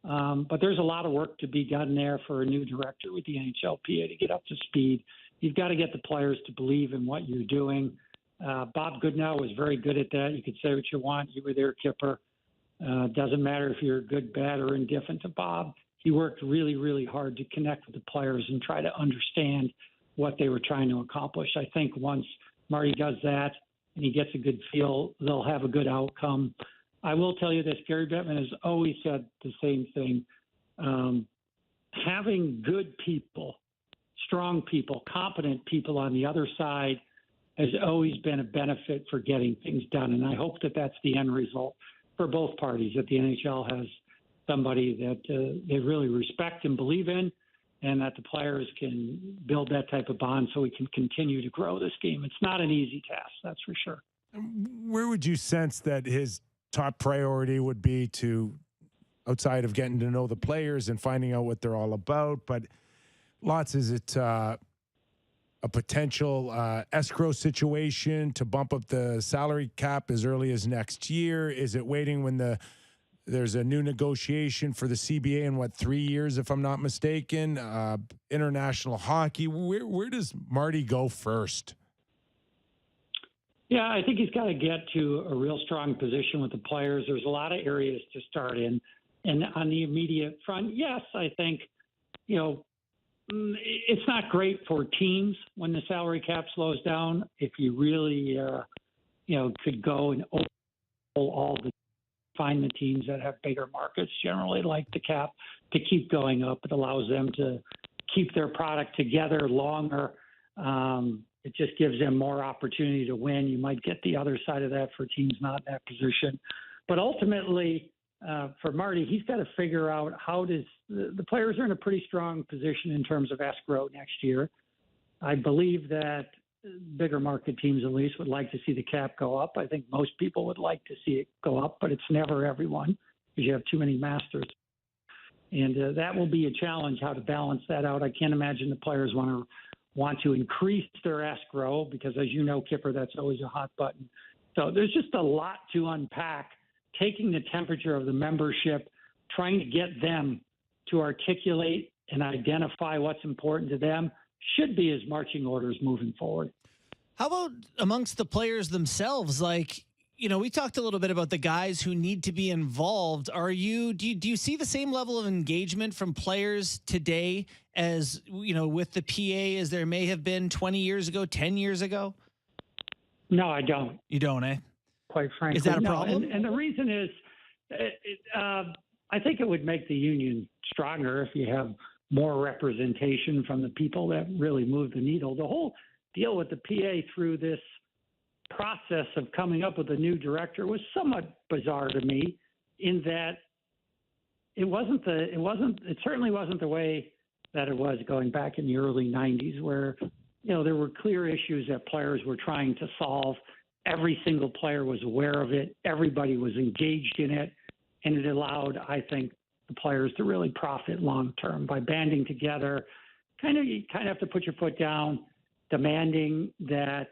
But there's a lot of work to be done there for a new director with the NHLPA to get up to speed. You've got to get the players to believe in what you're doing. Bob Goodnow was very good at that. You could say what you want. You were there, Kyper. Doesn't matter if you're good, bad, or indifferent to Bob. He worked really, really hard to connect with the players and try to understand what they were trying to accomplish. I think once Marty does that and he gets a good feel, they'll have a good outcome. I will tell you this, Gary Bettman has always said the same thing. Having good people, strong people, competent people on the other side has always been a benefit for getting things done. And I hope that that's the end result for both parties, that the NHL has somebody that they really respect and believe in, and that the players can build that type of bond so we can continue to grow this game. It's not an easy task, that's for sure. Where would you sense that his top priority would be, to, outside of getting to know the players and finding out what they're all about? But lots, is it a potential escrow situation to bump up the salary cap as early as next year? Is it waiting when there's a new negotiation for the CBA in 3 years, if I'm not mistaken? International hockey. Where does Marty go first? Yeah, I think he's got to get to a real strong position with the players. There's a lot of areas to start in. And on the immediate front, yes, I think, it's not great for teams when the salary cap slows down. If you really, could go and find the teams that have bigger markets, generally like the cap, to keep going up. It allows them to keep their product together longer. It just gives them more opportunity to win. You might get the other side of that for teams not in that position. But ultimately, for Marty, he's got to figure out the players are in a pretty strong position in terms of escrow next year. I believe that bigger market teams at least would like to see the cap go up. I think most people would like to see it go up, but it's never everyone because you have too many masters. And that will be a challenge, how to balance that out. I can't imagine the players want to increase their escrow because, as you know, Kyper, that's always a hot button. So there's just a lot to unpack. Taking the temperature of the membership, trying to get them to articulate and identify what's important to them should be his marching orders moving forward. How about amongst the players themselves? We talked a little bit about the guys who need to be involved. Do you see the same level of engagement from players today as, with the PA as there may have been 20 years ago, 10 years ago? No, I don't. You don't, eh? Quite frankly. Is that a problem? And the reason is, I think it would make the union stronger if you have more representation from the people that really move the needle. The whole deal with the PA through this process of coming up with a new director was somewhat bizarre to me, in that it certainly wasn't the way that it was going back in the early 90s, where there were clear issues that players were trying to solve. Every single player was aware of it. Everybody was engaged in it, and it allowed, I think, the players to really profit long term by banding together. You kind of have to put your foot down, demanding that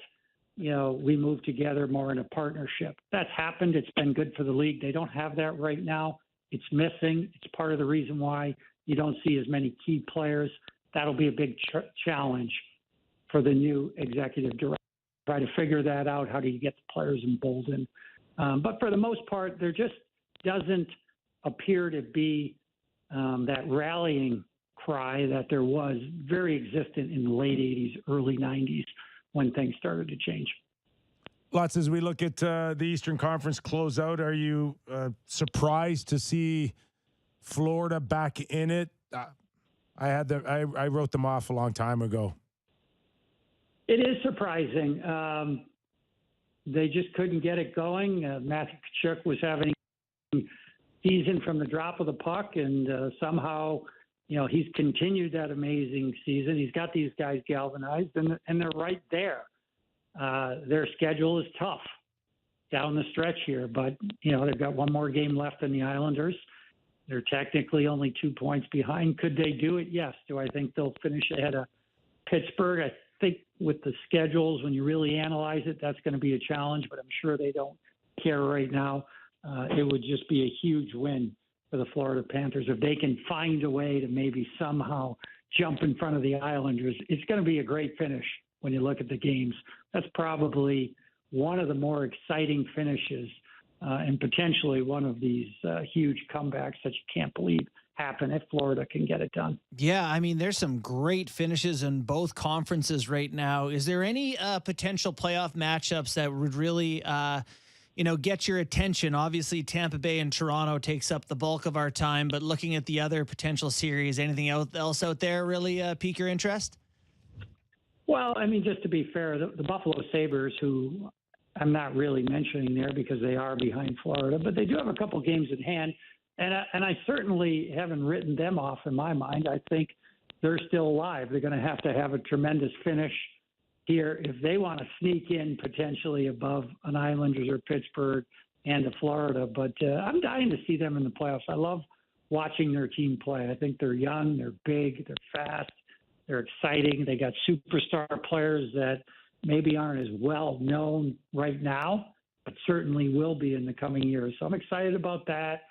we move together more in a partnership. That's happened. It's been good for the league. They don't have that right now. It's missing. It's part of the reason why you don't see as many key players. That'll be a big challenge for the new executive director. Try to figure that out. How do you get the players emboldened? But for the most part, there just doesn't appear to be that rallying cry that there was very existent in the late 80s, early 90s, when things started to change. Lots as we look at the Eastern Conference closeout, are you surprised to see Florida back in it? I wrote them off a long time ago. It is surprising. They just couldn't get it going. Matthew Tkachuk was having a season from the drop of the puck, and somehow, he's continued that amazing season. He's got these guys galvanized, and they're right there. Their schedule is tough down the stretch here, but, they've got one more game left than the Islanders. They're technically only 2 points behind. Could they do it? Yes. Do I think they'll finish ahead of Pittsburgh? I think with the schedules, when you really analyze it, that's going to be a challenge, but I'm sure they don't care right now. It would just be a huge win for the Florida Panthers if they can find a way to maybe somehow jump in front of the Islanders. It's going to be a great finish when you look at the games. That's probably one of the more exciting finishes and potentially one of these huge comebacks that you can't believe happen if Florida can get it done. Yeah, I mean, there's some great finishes in both conferences right now. Is there any potential playoff matchups that would really, get your attention? Obviously, Tampa Bay and Toronto takes up the bulk of our time, but looking at the other potential series, anything else out there really pique your interest? Well, I mean, just to be fair, the Buffalo Sabres, who I'm not really mentioning there because they are behind Florida, but they do have a couple games in hand. And I certainly haven't written them off in my mind. I think they're still alive. They're going to have a tremendous finish here if they want to sneak in potentially above an Islanders or Pittsburgh and a Florida. But I'm dying to see them in the playoffs. I love watching their team play. I think they're young, they're big, they're fast, they're exciting. They got superstar players that maybe aren't as well known right now, but certainly will be in the coming years. So I'm excited about that.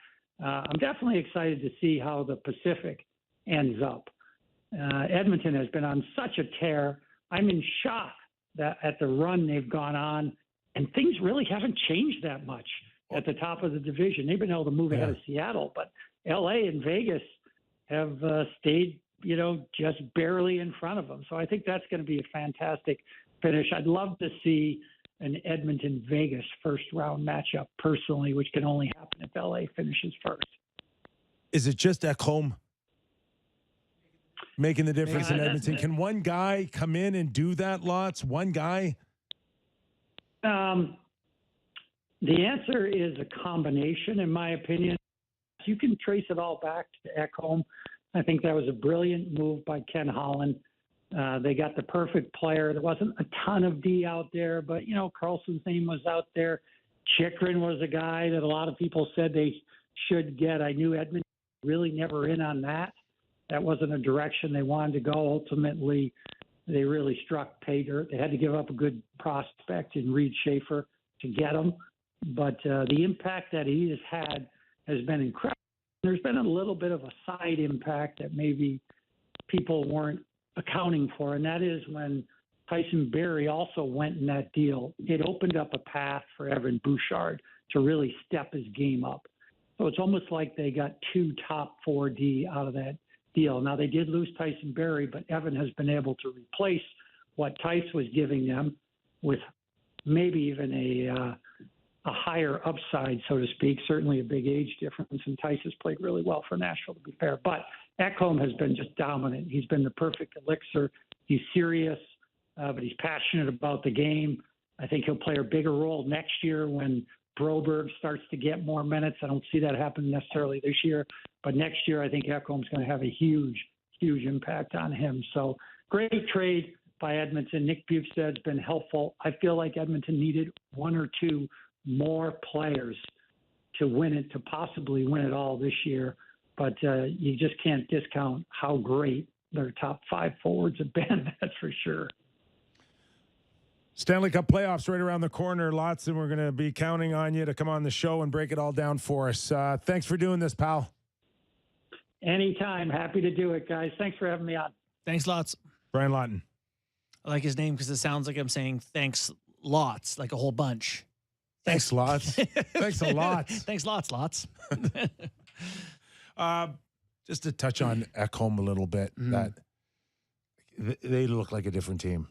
I'm definitely excited to see how the Pacific ends up. Edmonton has been on such a tear. I'm in shock at the run they've gone on, and things really haven't changed that much at the top of the division. They've been able to move ahead of Seattle, but LA and Vegas have stayed, just barely in front of them. So I think that's going to be a fantastic finish. I'd love to see an Edmonton-Vegas first-round matchup personally, which can only happen if LA finishes first. Is it just Ekholm making the difference in Edmonton? Can one guy come in and do that, Lots? One guy? The answer is a combination, in my opinion. You can trace it all back to Ekholm. I think that was a brilliant move by Ken Holland. They got the perfect player. There wasn't a ton of D out there, but, Carlson's name was out there. Chychrun was a guy that a lot of people said they should get. I knew Edmonton really never in on that. That wasn't a direction they wanted to go. Ultimately, they really struck pay dirt. They had to give up a good prospect in Reed Schaefer to get him. But the impact that he has had has been incredible. There's been a little bit of a side impact that maybe people weren't accounting for, and that is when Tyson Barrie also went in that deal. It opened up a path for Evan Bouchard to really step his game up. So it's almost like they got two top 4D out of that deal. Now, they did lose Tyson Barrie, but Evan has been able to replace what Tice was giving them with maybe even a higher upside, so to speak, certainly a big age difference, and Tice has played really well for Nashville, to be fair. But Ekholm has been just dominant. He's been the perfect elixir. He's serious, but he's passionate about the game. I think he'll play a bigger role next year when Broberg starts to get more minutes. I don't see that happening necessarily this year, but next year I think Ekholm's going to have a huge, huge impact on him. So great trade by Edmonton. Nick Bukestad's been helpful. I feel like Edmonton needed one or two more players to win it, to possibly win it all this year. But you just can't discount how great their top five forwards have been, that's for sure. Stanley Cup playoffs right around the corner, Lots, and we're going to be counting on you to come on the show and break it all down for us. Thanks for doing this, pal. Anytime. Happy to do it, guys. Thanks for having me on. Thanks lots. Brian Lawton. I like his name because it sounds like I'm saying thanks lots, like a whole bunch. Thanks, Lots. Thanks a lot. Thanks lots. Just to touch on Ekholm a little bit, that they look like a different team.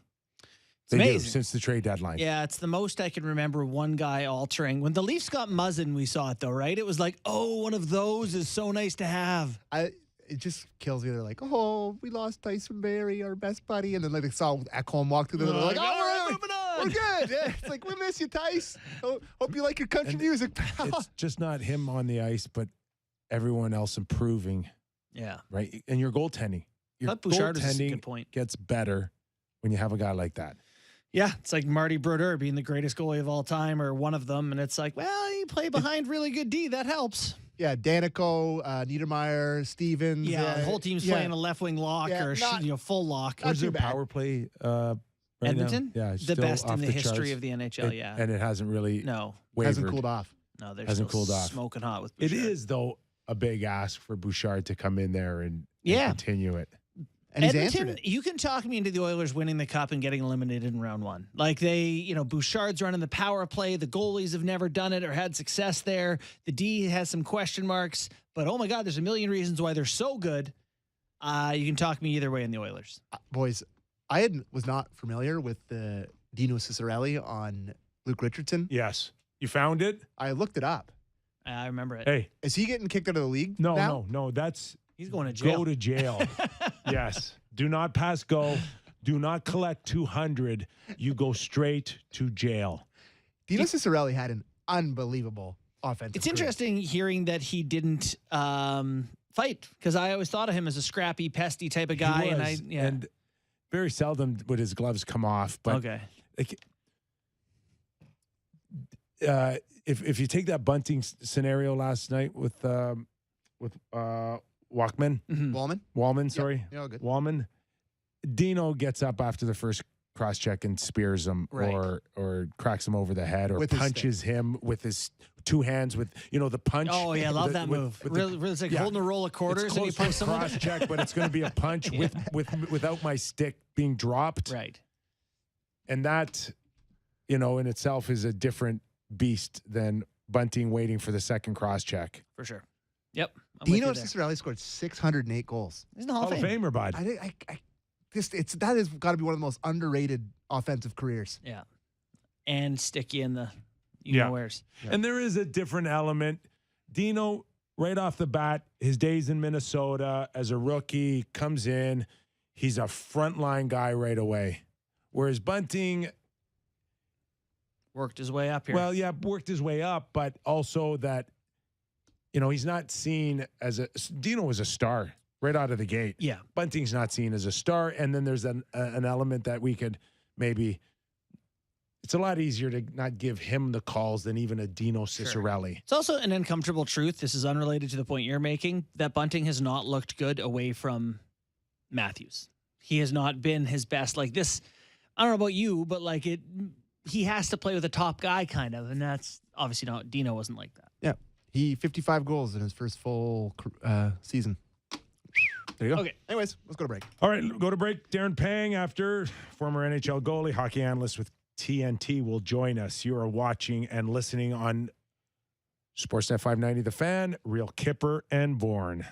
They do, amazing. since the trade deadline. Yeah, it's the most I can remember one guy altering. When the Leafs got Muzzin, we saw it though, right? It was like, oh, one of those is so nice to have. It just kills me. They're like, oh, we lost Tyson Berry, our best buddy. And then like they saw Ekholm walk through there. They're like, oh, moving on. we're good. Yeah, it's like, we miss you, Tice. Hope you like your country music, pal. It's just not him on the ice, but everyone else improving, Yeah. right? And your goaltending. Your But Bouchard is a goaltending good point. gets better when you have a guy like that. Yeah, it's like Marty Brodeur being the greatest goalie of all time or one of them. And it's like, well, you play behind really good D. That helps. Yeah, Danico, Niedermeyer, Stevens. Yeah, the whole team's playing a left wing lock or full lock. Not Where's too their bad. power play right Edmonton? now? Yeah, it's The still best off in the history charts. of the NHL, yeah. And it hasn't really No, wavered. Hasn't cooled off. no, they're Hasn't still cooled off. smoking hot with It Bouchard. is, though, a big ask for Bouchard to come in there and continue it. And he's Edmonton, answered it. you can talk me into the Oilers winning the cup and getting eliminated in round one. Like Bouchard's running the power play. The goalies have never done it or had success there. The D has some question marks, but oh my God, there's a million reasons why they're so good. You can talk me either way in the Oilers. Boys, was not familiar with the Dino Cicerelli on Luke Richardson. Yes. You found it? I looked it up. I remember it. Hey. Is he getting kicked out of the league now? No. That's He's going to jail. go to jail. Yes. Do not pass go. Do not collect 200. You go straight to jail. Dino Cicerelli had an unbelievable offensive It's career. interesting hearing that he didn't fight because I always thought of him as a scrappy, pesty type of guy. He was, and very seldom would his gloves come off. But okay. like, if you take that bunting scenario last night with Walkman, Wallman, sorry, Yeah, all good. Wallman, Dino gets up after the first cross check and spears him, Right. or cracks him over the head, or With his punches him with his two hands with the punch. Oh yeah, I love that with- move. with the- Really, it's like yeah. holding a roll of quarters It's and you close punch to a someone. cross check, but it's going to be a punch without my stick being dropped, Right. and that, in itself is a different beast than Bunting waiting for the second cross check. For sure. Yep. I'm with Dino you there. Cicerelli scored 608 goals. He's in the Hall Hall of of Fame. Famer, bud. That has got to be one of the most underrated offensive careers. Yeah. And sticky in the Yeah. where's. And there is a different element. Dino, right off the bat, his days in Minnesota as a rookie, comes in. He's a frontline guy right away. Whereas Bunting, Worked his way up here. worked his way up, but also that, he's not seen as Dino was a star right out of the gate. yeah. Bunting's not seen as a star. And then there's an element that we could maybe, it's a lot easier to not give him the calls than even a Dino Cicerelli. It's also an uncomfortable truth. This is unrelated to the point you're making that Bunting has not looked good away from Matthews. He has not been his best. Like this, I don't know about you, but he has to play with a top guy kind of. And that's obviously not, Dino wasn't like that. Yeah. He 55 goals in his first full season. There you go. Okay. Anyways, let's go to break. All right, go to break. Darren Pang, after former NHL goalie, hockey analyst with TNT, will join us. You are watching and listening on Sportsnet 590 The Fan, Real Kyper and Bourne.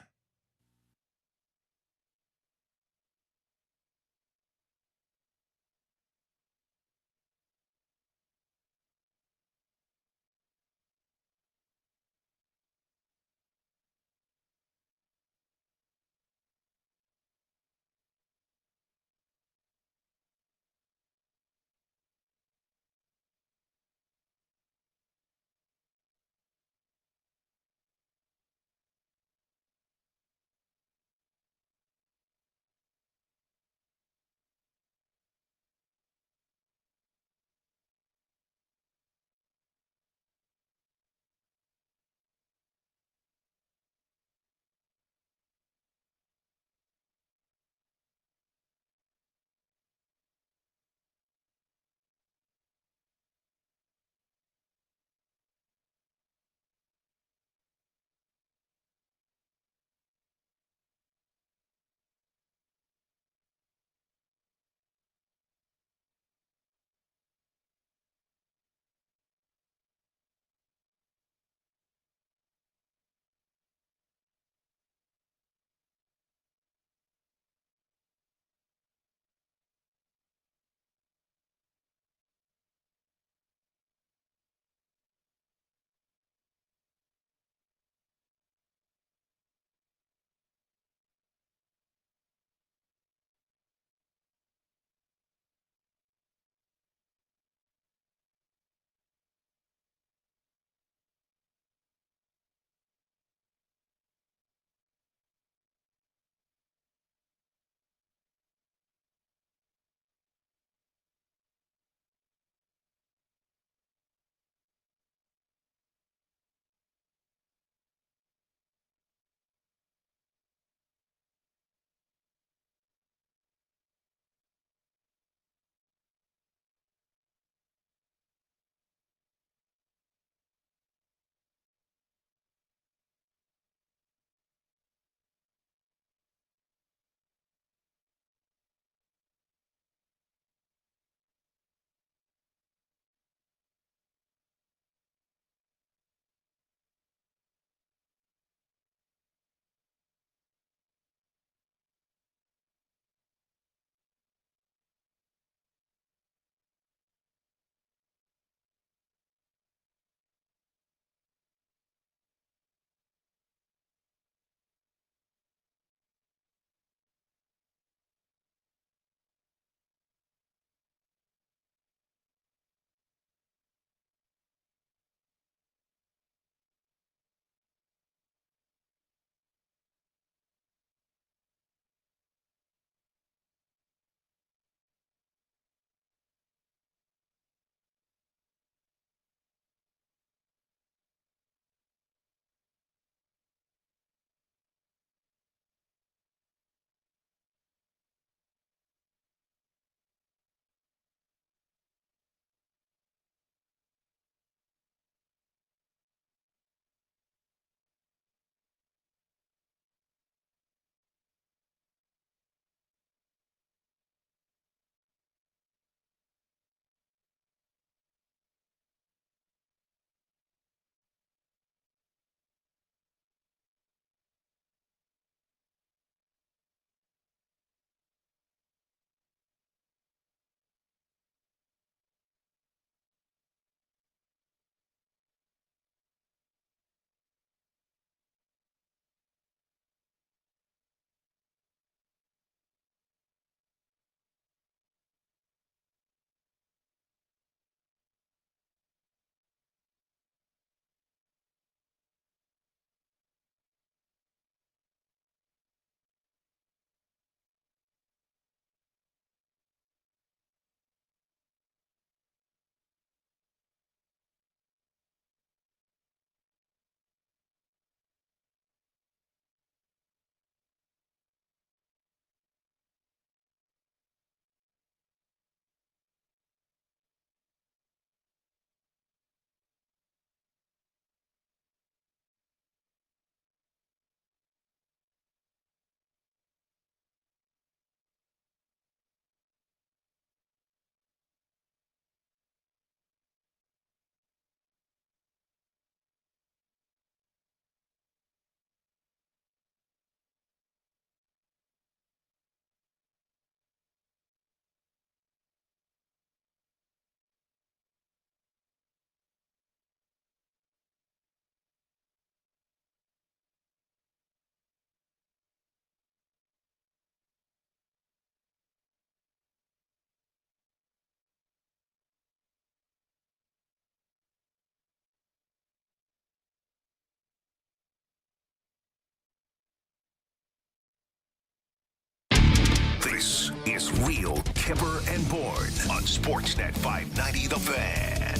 Real Kyper and Bourne on Sportsnet 590 The Fan.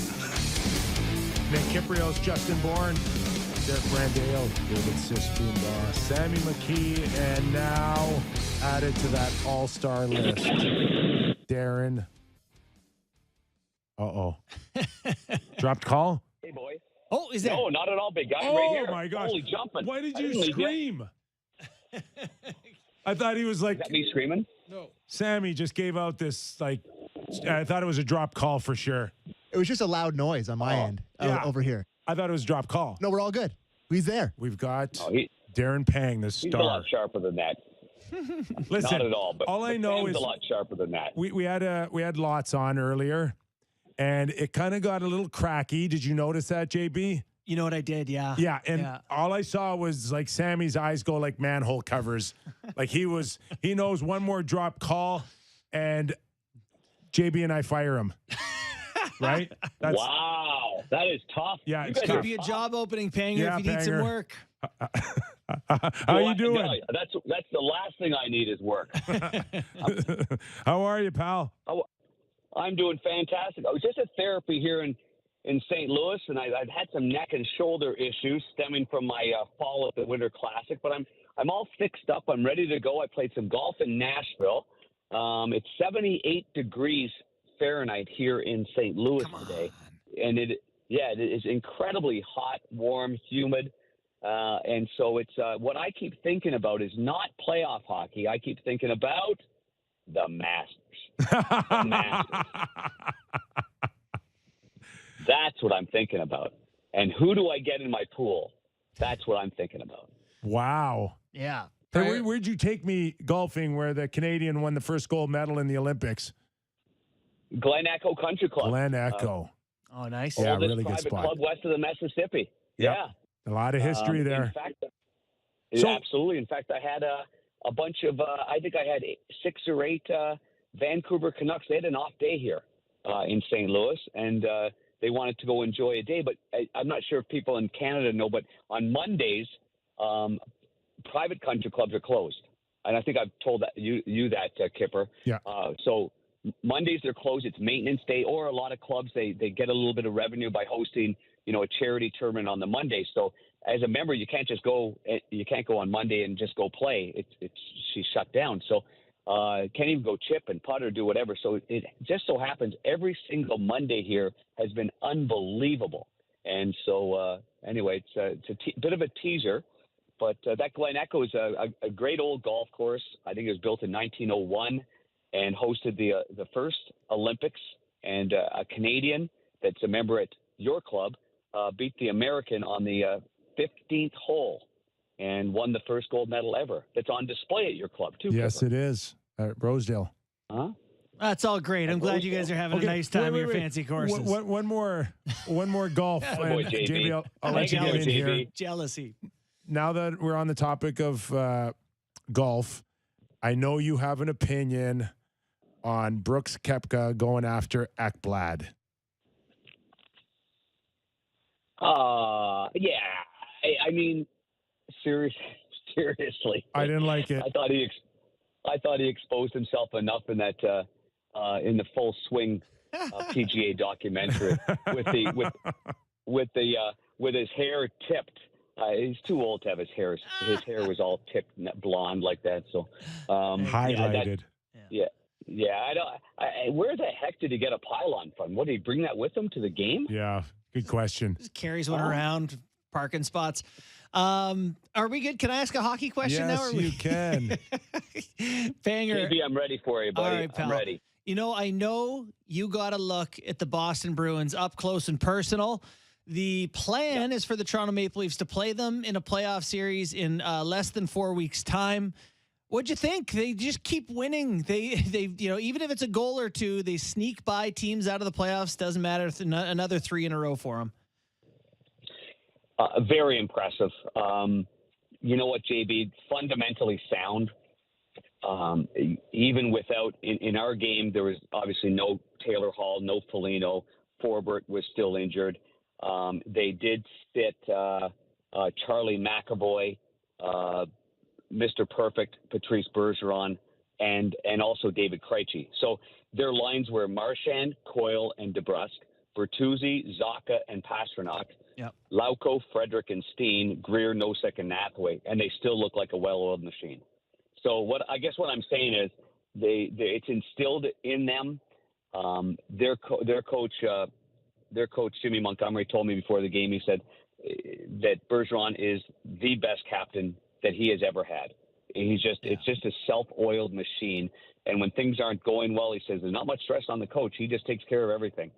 Kypreos, Justin Bourne, Derek Brandale, David Sistrumba, Sammy McKee, and now added to that all-star list, Darren. Uh-oh. Dropped call? Hey, boys. Oh, is that? No, not at all, big guy. Oh, right here. my gosh. Holy jumping. Why did I you didn't leave yet. scream? I thought he was like... Is that me screaming? No. Sammy just gave out this, like, I thought it was a drop call for sure. It was just a loud noise on my end over here. I thought it was drop call. No, we're all good. He's there. We've got Oh, Darren Pang, the he's a star. lot sharper than that. Listen, Not at all, but all I know Pam's is a lot sharper than that. we had lots on earlier, and it kind of got a little cracky. Did you notice that, JB? You know what I did? Yeah. Yeah, and all I saw was like Sammy's eyes go like manhole covers. Like he knows one more drop call, and JB and I fire him. Right? Wow, that is tough. Yeah, You it's guys tough. Could be a job opening, Panger, Yeah, if you need some Panger. work. How you doing? That's the last thing I need is work. How are you, pal? I'm doing fantastic. I was just at therapy here in St. Louis, and I've had some neck and shoulder issues stemming from my fall at the Winter Classic. But I'm all fixed up. I'm ready to go. I played some golf in Nashville. It's 78 degrees Fahrenheit here in St. Louis today, and it is incredibly hot, warm, humid. And so it's what I keep thinking about is not playoff hockey. I keep thinking about the Masters. The Masters. That's what I'm thinking about. And who do I get in my pool? That's what I'm thinking about. Wow. Yeah. Hey, where'd you take me golfing where the Canadian won the first gold medal in the Olympics? Glen Echo Country Club. Glen Echo. Oh, nice. Yeah, Oldest really good private spot. club west of the Mississippi. Yep. Yeah. A lot of history there. In fact, So- absolutely. In fact, I had a bunch of, I think I had 6 or 8 Vancouver Canucks. They had an off day here in St. Louis, and they wanted to go enjoy a day. But I'm not sure if people in Canada know, but on Mondays, private country clubs are closed. And I think I've told you that, Kyper. Yeah. So Mondays they're closed. It's maintenance day, or a lot of clubs, they get a little bit of revenue by hosting, a charity tournament on the Monday. So as a member, you can't just go. You can't go on Monday and just go play. She's shut down. So can't even go chip and putt or do whatever. So it just so happens every single Monday here has been unbelievable. And so anyway, it's a bit of a teaser. But that Glen Echo is a great old golf course. I think it was built in 1901 and hosted the first Olympics. And a Canadian that's a member at your club beat the American on the 15th hole and won the first gold medal ever. That's on display at your club, too. Yes, it is. At Rosedale. Huh? That's all great. I'm glad you guys are having a nice time wait, at your fancy courses. One more golf. Boy, And JB. JB, I'll let you get in here. JB. Jealousy. Now that we're on the topic of golf, I know you have an opinion on Brooks Koepka going after Ekblad. Yeah. I mean, seriously. I didn't like it. I thought he exposed himself enough in that in the Full Swing PGA documentary with his hair tipped. He's too old to have his hair. His hair was all tipped blonde like that. So Highlighted. Yeah. I don't. Where the heck did he get a pylon from? What, did he bring that with him to the game? Yeah, good question. Just carries one around, parking spots. Are we good? Can I ask a hockey question now? Yes, you can. Panger. Maybe I'm ready for you, buddy. All right, pal. I'm ready. I know you got a look at the Boston Bruins up close and personal. The plan is for the Toronto Maple Leafs to play them in a playoff series in less than 4 weeks' time. What'd you think? They just keep winning. They even if it's a goal or two, they sneak by teams out of the playoffs. Doesn't matter if another 3 in a row for them. Very impressive. You know what, JB? Fundamentally sound. Even without in our game, there was obviously no Taylor Hall, no Foligno. Forbert was still injured. They did sit Charlie McAvoy, Mr. Perfect, Patrice Bergeron and also David Krejci. So their lines were Marchand, Coyle, and DeBrusque, Bertuzzi, Zacha, and Pastrnak, Yep. Lauko, Frederick, and Steen, Greer, Nosek, and Nathaway, and they still look like a well-oiled machine. So what I'm saying is it's instilled in them. Their coach Jimmy Montgomery told me before the game. He said that Bergeron is the best captain that he has ever had. It's just a self-oiled machine. And when things aren't going well, he says there's not much stress on the coach. He just takes care of everything.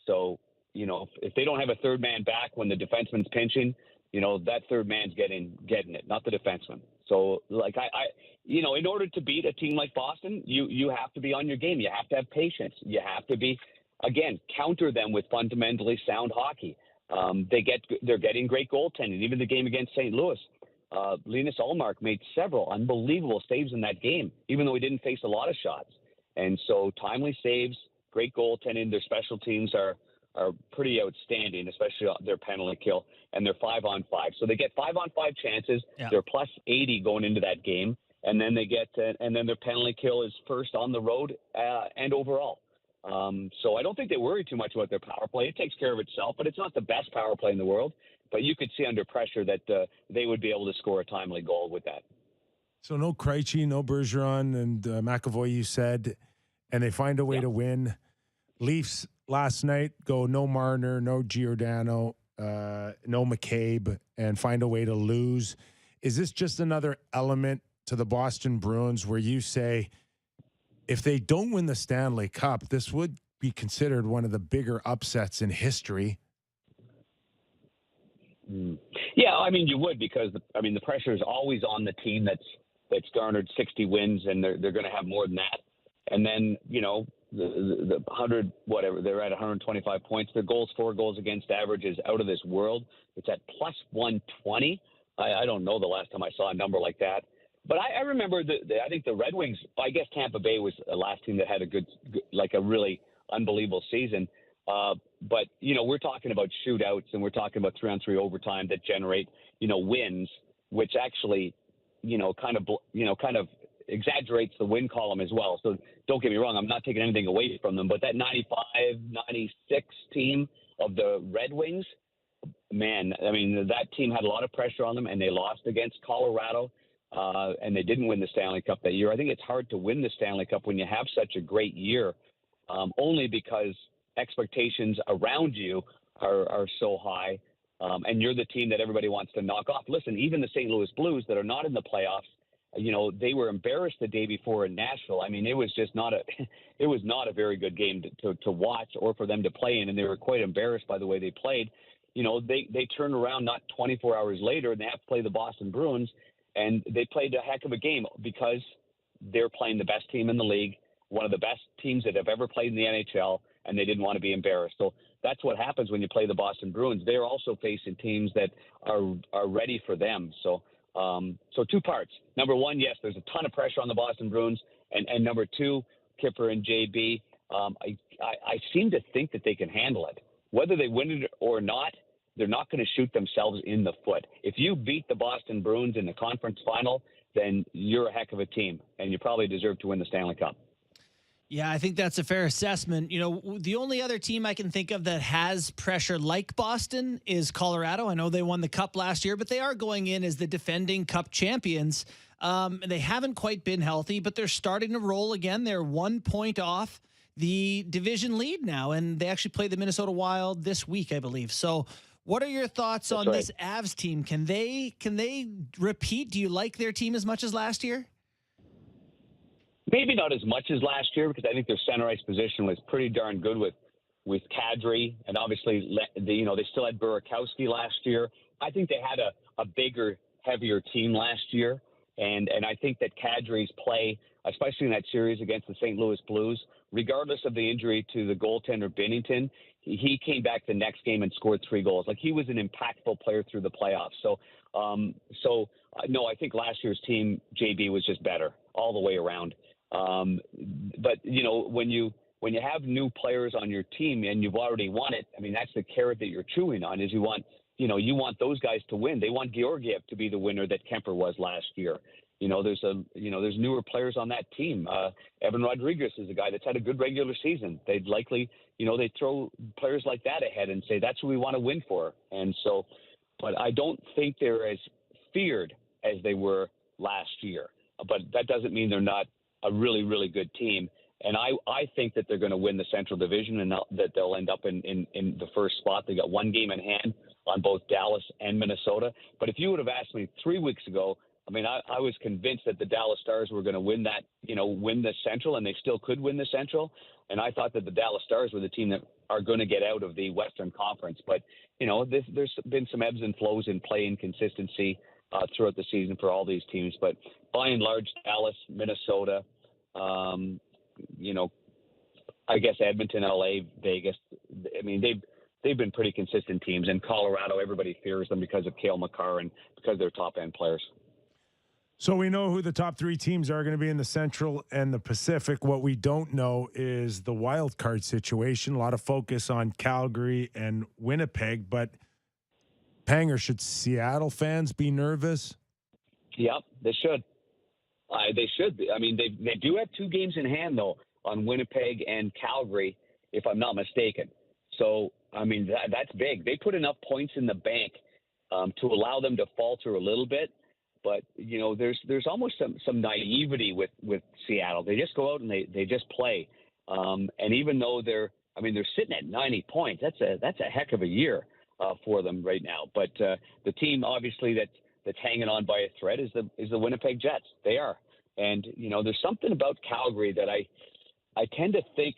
So, if they don't have a third man back when the defenseman's pinching, that third man's getting it, not the defenseman. So, in order to beat a team like Boston, you have to be on your game. You have to have patience. You have to be, again, counter them with fundamentally sound hockey. They're getting great goaltending. Even the game against St. Louis, Linus Ullmark made several unbelievable saves in that game, even though he didn't face a lot of shots. And so timely saves, great goaltending. Their special teams are pretty outstanding, especially their penalty kill and their 5-on-5. So they get 5-on-5 chances. Yeah. They're plus 80 going into that game, and then their penalty kill is first on the road and overall. So I don't think they worry too much about their power play. It takes care of itself, but it's not the best power play in the world. But you could see under pressure that they would be able to score a timely goal with that. So no Krejci, no Bergeron, and McAvoy, you said, and they find a way to win. Leafs last night go no Marner, no Giordano, no McCabe, and find a way to lose. Is this just another element to the Boston Bruins where you say, if they don't win the Stanley Cup, this would be considered one of the bigger upsets in history? Yeah, I mean, you would, because the pressure is always on the team that's garnered 60 wins, and they're going to have more than that. And then, the 100, whatever, they're at 125 points. Their for goals against average is out of this world. It's at plus 120. I don't know the last time I saw a number like that. But I remember I think the Red Wings, I guess Tampa Bay was the last team that had a really unbelievable season. But, we're talking about shootouts, and we're talking about 3-on-3 overtime that generate, wins, which actually, kind of exaggerates the win column as well. So don't get me wrong, I'm not taking anything away from them, but that 95-96 team of the Red Wings, man, that team had a lot of pressure on them, and they lost against Colorado, and they didn't win the Stanley Cup that year. I think it's hard to win the Stanley Cup when you have such a great year, only because expectations around you are so high, and you're the team that everybody wants to knock off. Listen, even the St. Louis Blues that are not in the playoffs, they were embarrassed the day before in Nashville. It was just not a very good game to watch or for them to play in, and they were quite embarrassed by the way they played. They turned around not 24 hours later, and they have to play the Boston Bruins, and they played a heck of a game because they're playing the best team in the league, one of the best teams that have ever played in the NHL, and they didn't want to be embarrassed. So that's what happens when you play the Boston Bruins. They're also facing teams that are ready for them. So two parts. Number one, yes, there's a ton of pressure on the Boston Bruins. And number two, Kyper and JB, I seem to think that they can handle it. Whether they win it or not, they're not going to shoot themselves in the foot. If you beat the Boston Bruins in the conference final, then you're a heck of a team, and you probably deserve to win the Stanley Cup. Yeah, I think that's a fair assessment. The only other team I can think of that has pressure like Boston is Colorado. I know they won the Cup last year, but they are going in as the defending Cup champions. They haven't quite been healthy, but they're starting to roll again. They're 1 point off the division lead now, and they actually play the Minnesota Wild this week, I believe. So what are your thoughts on this Avs team? Can they repeat? Do you like their team as much as last year? Maybe not as much as last year, because I think their center ice position was pretty darn good with Kadri, and obviously they still had Burakovsky last year. I think they had a bigger, heavier team last year, and I think that Kadri's play, especially in that series against the St. Louis Blues, regardless of the injury to the goaltender Binnington, he came back the next game and scored 3 goals. Like, he was an impactful player through the playoffs. So no, I think last year's team, JB, was just better all the way around. But when you have new players on your team and you've already won it, that's the carrot that you're chewing on, is you want you want those guys to win. They want Georgiev to be the winner that Kemper was last year. There's newer players on that team. Evan Rodriguez is a guy that's had a good regular season. They'd likely, they throw players like that ahead and say that's what we want to win for. And so, but I don't think they're as feared as they were last year. But that doesn't mean they're not a really, really good team. And I think that they're going to win the Central Division and that they'll end up in the first spot. They got one game in hand on both Dallas and Minnesota. But if you would have asked me 3 weeks ago, I was convinced that the Dallas Stars were going to win that, win the Central, and they still could win the Central. And I thought that the Dallas Stars were the team that are going to get out of the Western Conference. But, there's been some ebbs and flows in play inconsistency throughout the season for all these teams. But by and large, Dallas, Minnesota, I guess Edmonton, LA, Vegas, they've been pretty consistent teams. In Colorado, everybody fears them because of Cale Makar and because they're top-end players. So we know who the top three teams are going to be in the Central and the Pacific. What we don't know is the wild card situation. A lot of focus on Calgary and Winnipeg, but Panger, should Seattle fans be nervous? Yep, they should. They should be. They do have 2 games in hand, though, on Winnipeg and Calgary, if I'm not mistaken. So, that's big. They put enough points in the bank to allow them to falter a little bit. But, there's almost some naivety with Seattle. They just go out and they just play. And even though they're sitting at 90 points, that's a heck of a year for them right now. But the team, obviously, that's hanging on by a thread is the Winnipeg Jets. They are. And, there's something about Calgary that I tend to think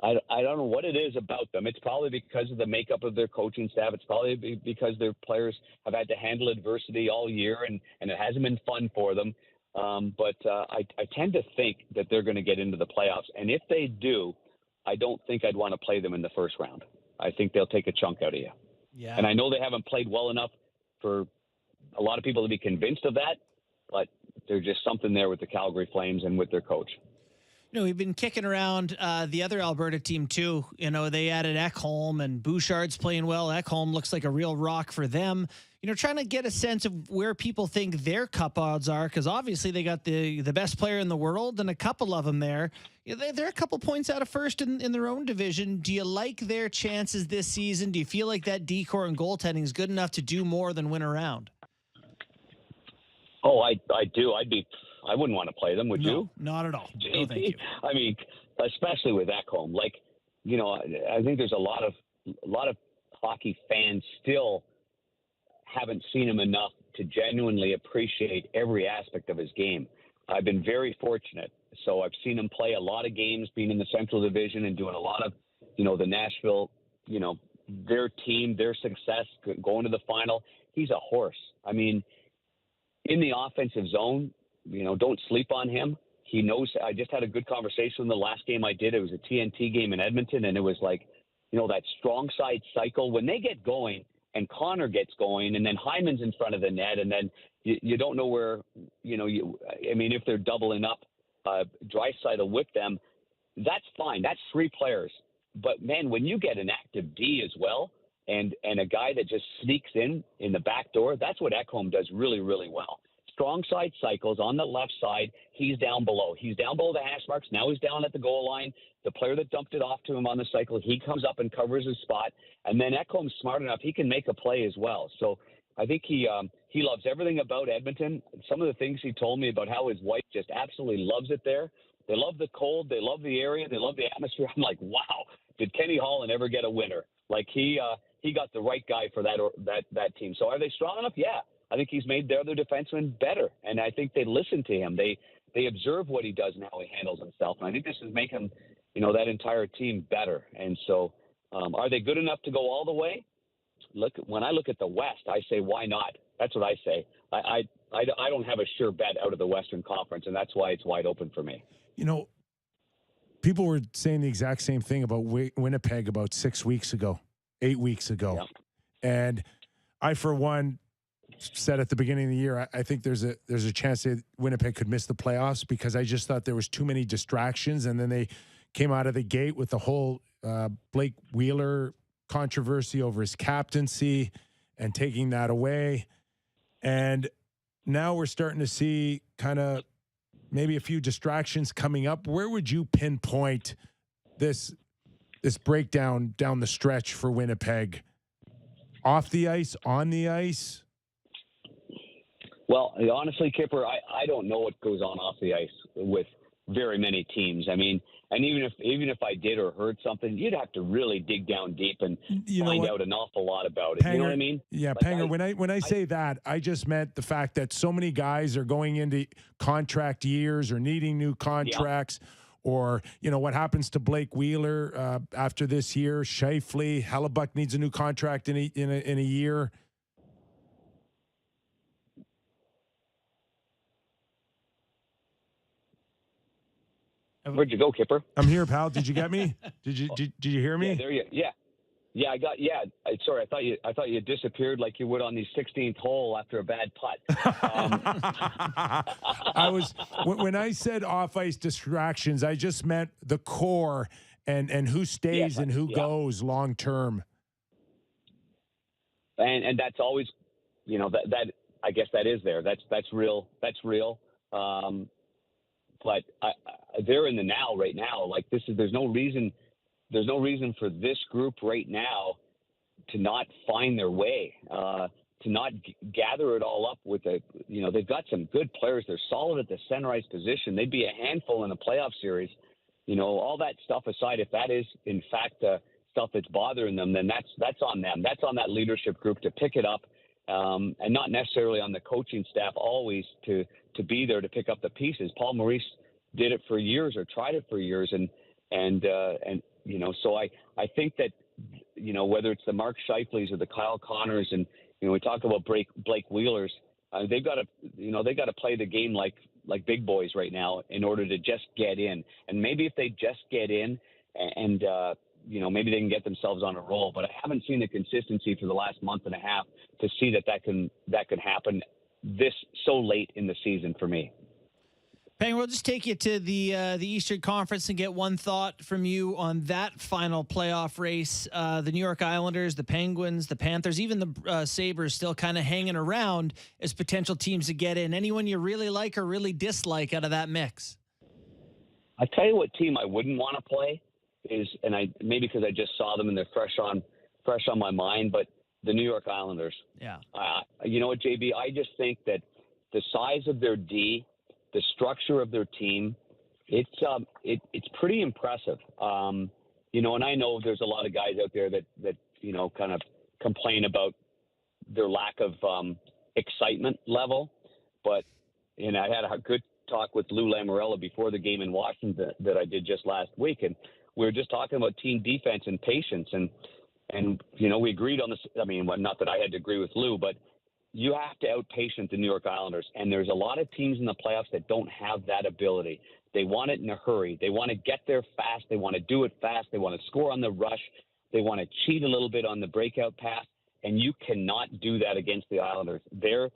I don't know what it is about them. It's probably because of the makeup of their coaching staff. It's probably because their players have had to handle adversity all year, and it hasn't been fun for them. But I tend to think that they're going to get into the playoffs. And if they do, I don't think I'd want to play them in the first round. I think they'll take a chunk out of you. Yeah. And I know they haven't played well enough for a lot of people to be convinced of that, but there's just something there with the Calgary Flames and with their coach. We've been kicking around the other Alberta team, too. They added Ekholm, and Bouchard's playing well. Ekholm looks like a real rock for them. Trying to get a sense of where people think their cup odds are, because obviously they got the best player in the world and a couple of them there. They're a couple points out of first in their own division. Do you like their chances this season? Do you feel like that decor and goaltending is good enough to do more than win a round? Oh, I do. I wouldn't want to play them, would you? Not at all. No, thank you. Especially with Ekholm. I think there's a lot of hockey fans still haven't seen him enough to genuinely appreciate every aspect of his game. I've been very fortunate. So I've seen him play a lot of games, being in the Central Division and doing a lot of, the Nashville, their team, their success, going to the final. He's a horse. In the offensive zone, don't sleep on him. He knows. I just had a good conversation in the last game I did. It was a TNT game in Edmonton, and it was like, that strong side cycle. When they get going and Connor gets going and then Hyman's in front of the net and then you don't know where, if they're doubling up, Draisaitl with them, that's fine. That's 3 players. But, man, when you get an active D as well and a guy that just sneaks in the back door, that's what Ekholm does really, really well. Strong side cycles on the left side. He's down below. He's down below the hash marks. Now he's down at the goal line. The player that dumped it off to him on the cycle, he comes up and covers his spot. And then Ekholm's smart enough. He can make a play as well. So I think he loves everything about Edmonton. Some of the things he told me about how his wife just absolutely loves it there. They love the cold. They love the area. They love the atmosphere. I'm like, wow, did Kenny Holland ever get a winner? He got the right guy for that team. So are they strong enough? Yeah. I think he's made their other defensemen better, and I think they listen to him. They observe what he does and how he handles himself, and I think this is making that entire team better. And so, are they good enough to go all the way? When I look at the West, I say, why not? That's what I say. I don't have a sure bet out of the Western Conference, and that's why it's wide open for me. People were saying the exact same thing about Winnipeg about 8 weeks ago, Yeah. and I, for one, said at the beginning of the year, I think there's a chance that Winnipeg could miss the playoffs because I just thought there was too many distractions, and then they came out of the gate with the whole Blake Wheeler controversy over his captaincy and taking that away. And now we're starting to see kind of maybe a few distractions coming up. Where would you pinpoint this breakdown down the stretch for Winnipeg? Off the ice, on the ice? Well, honestly, Kyper, I don't know what goes on off the ice with very many teams. I mean, and even if I did or heard something, you'd have to really dig down deep and find out an awful lot about it. Panger, you know what I mean? Yeah, like Panger, when I say that, I just meant the fact that so many guys are going into contract years or needing new contracts. Yeah. Or, what happens to Blake Wheeler after this year? Scheifele, Hellebuck needs a new contract in a year. Where'd you go, Kyper? I'm here, pal. Did you get me? Did you hear me? Yeah, there you. Yeah, I got. Yeah, sorry. I thought you disappeared like you would on the 16th hole after a bad putt. I was when I said off ice distractions, I just meant the core and who stays and who goes long term. And that's always, that I guess that is there. That's real. That's real. But they're in the now right now. Like there's no reason for this group right now to not find their way, to not gather it all up with they've got some good players. They're solid at the center ice position. They'd be a handful in a playoff series. All that stuff aside, if that is in fact stuff that's bothering them, then that's on them. That's on that leadership group to pick it up, and not necessarily on the coaching staff always to be there to pick up the pieces. Paul Maurice did it for years or tried it for years, and so I think that whether it's the Mark Scheifeles or the Kyle Connors, and we talk about Blake Wheelers, they've got to play the game like big boys right now in order to just get in. And maybe if they just get in and maybe they can get themselves on a roll. But I haven't seen the consistency for the last month and a half to see that could happen this so late in the season for me. Pang, we'll just take you to the Eastern Conference and get one thought from you on that final playoff race. The New York Islanders, the Penguins, the Panthers, even the Sabres still kind of hanging around as potential teams to get in. Anyone you really like or really dislike out of that mix? I tell you what team I wouldn't want to play is, and maybe because I just saw them and they're fresh on my mind, but the New York Islanders. Yeah. You know what, JB? I just think that the size of their D, the structure of their team, it's pretty impressive. And I know there's a lot of guys out there that kind of complain about their lack of excitement level. But I had a good talk with Lou Lamoriello before the game in Washington that I did just last week, and we were just talking about team defense and patience, and we agreed on this. I mean, not that I had to agree with Lou, but you have to out-patient the New York Islanders, and there's a lot of teams in the playoffs that don't have that ability. They want it in a hurry. They want to get there fast. They want to do it fast. They want to score on the rush. They want to cheat a little bit on the breakout pass, and you cannot do that against the Islanders. They're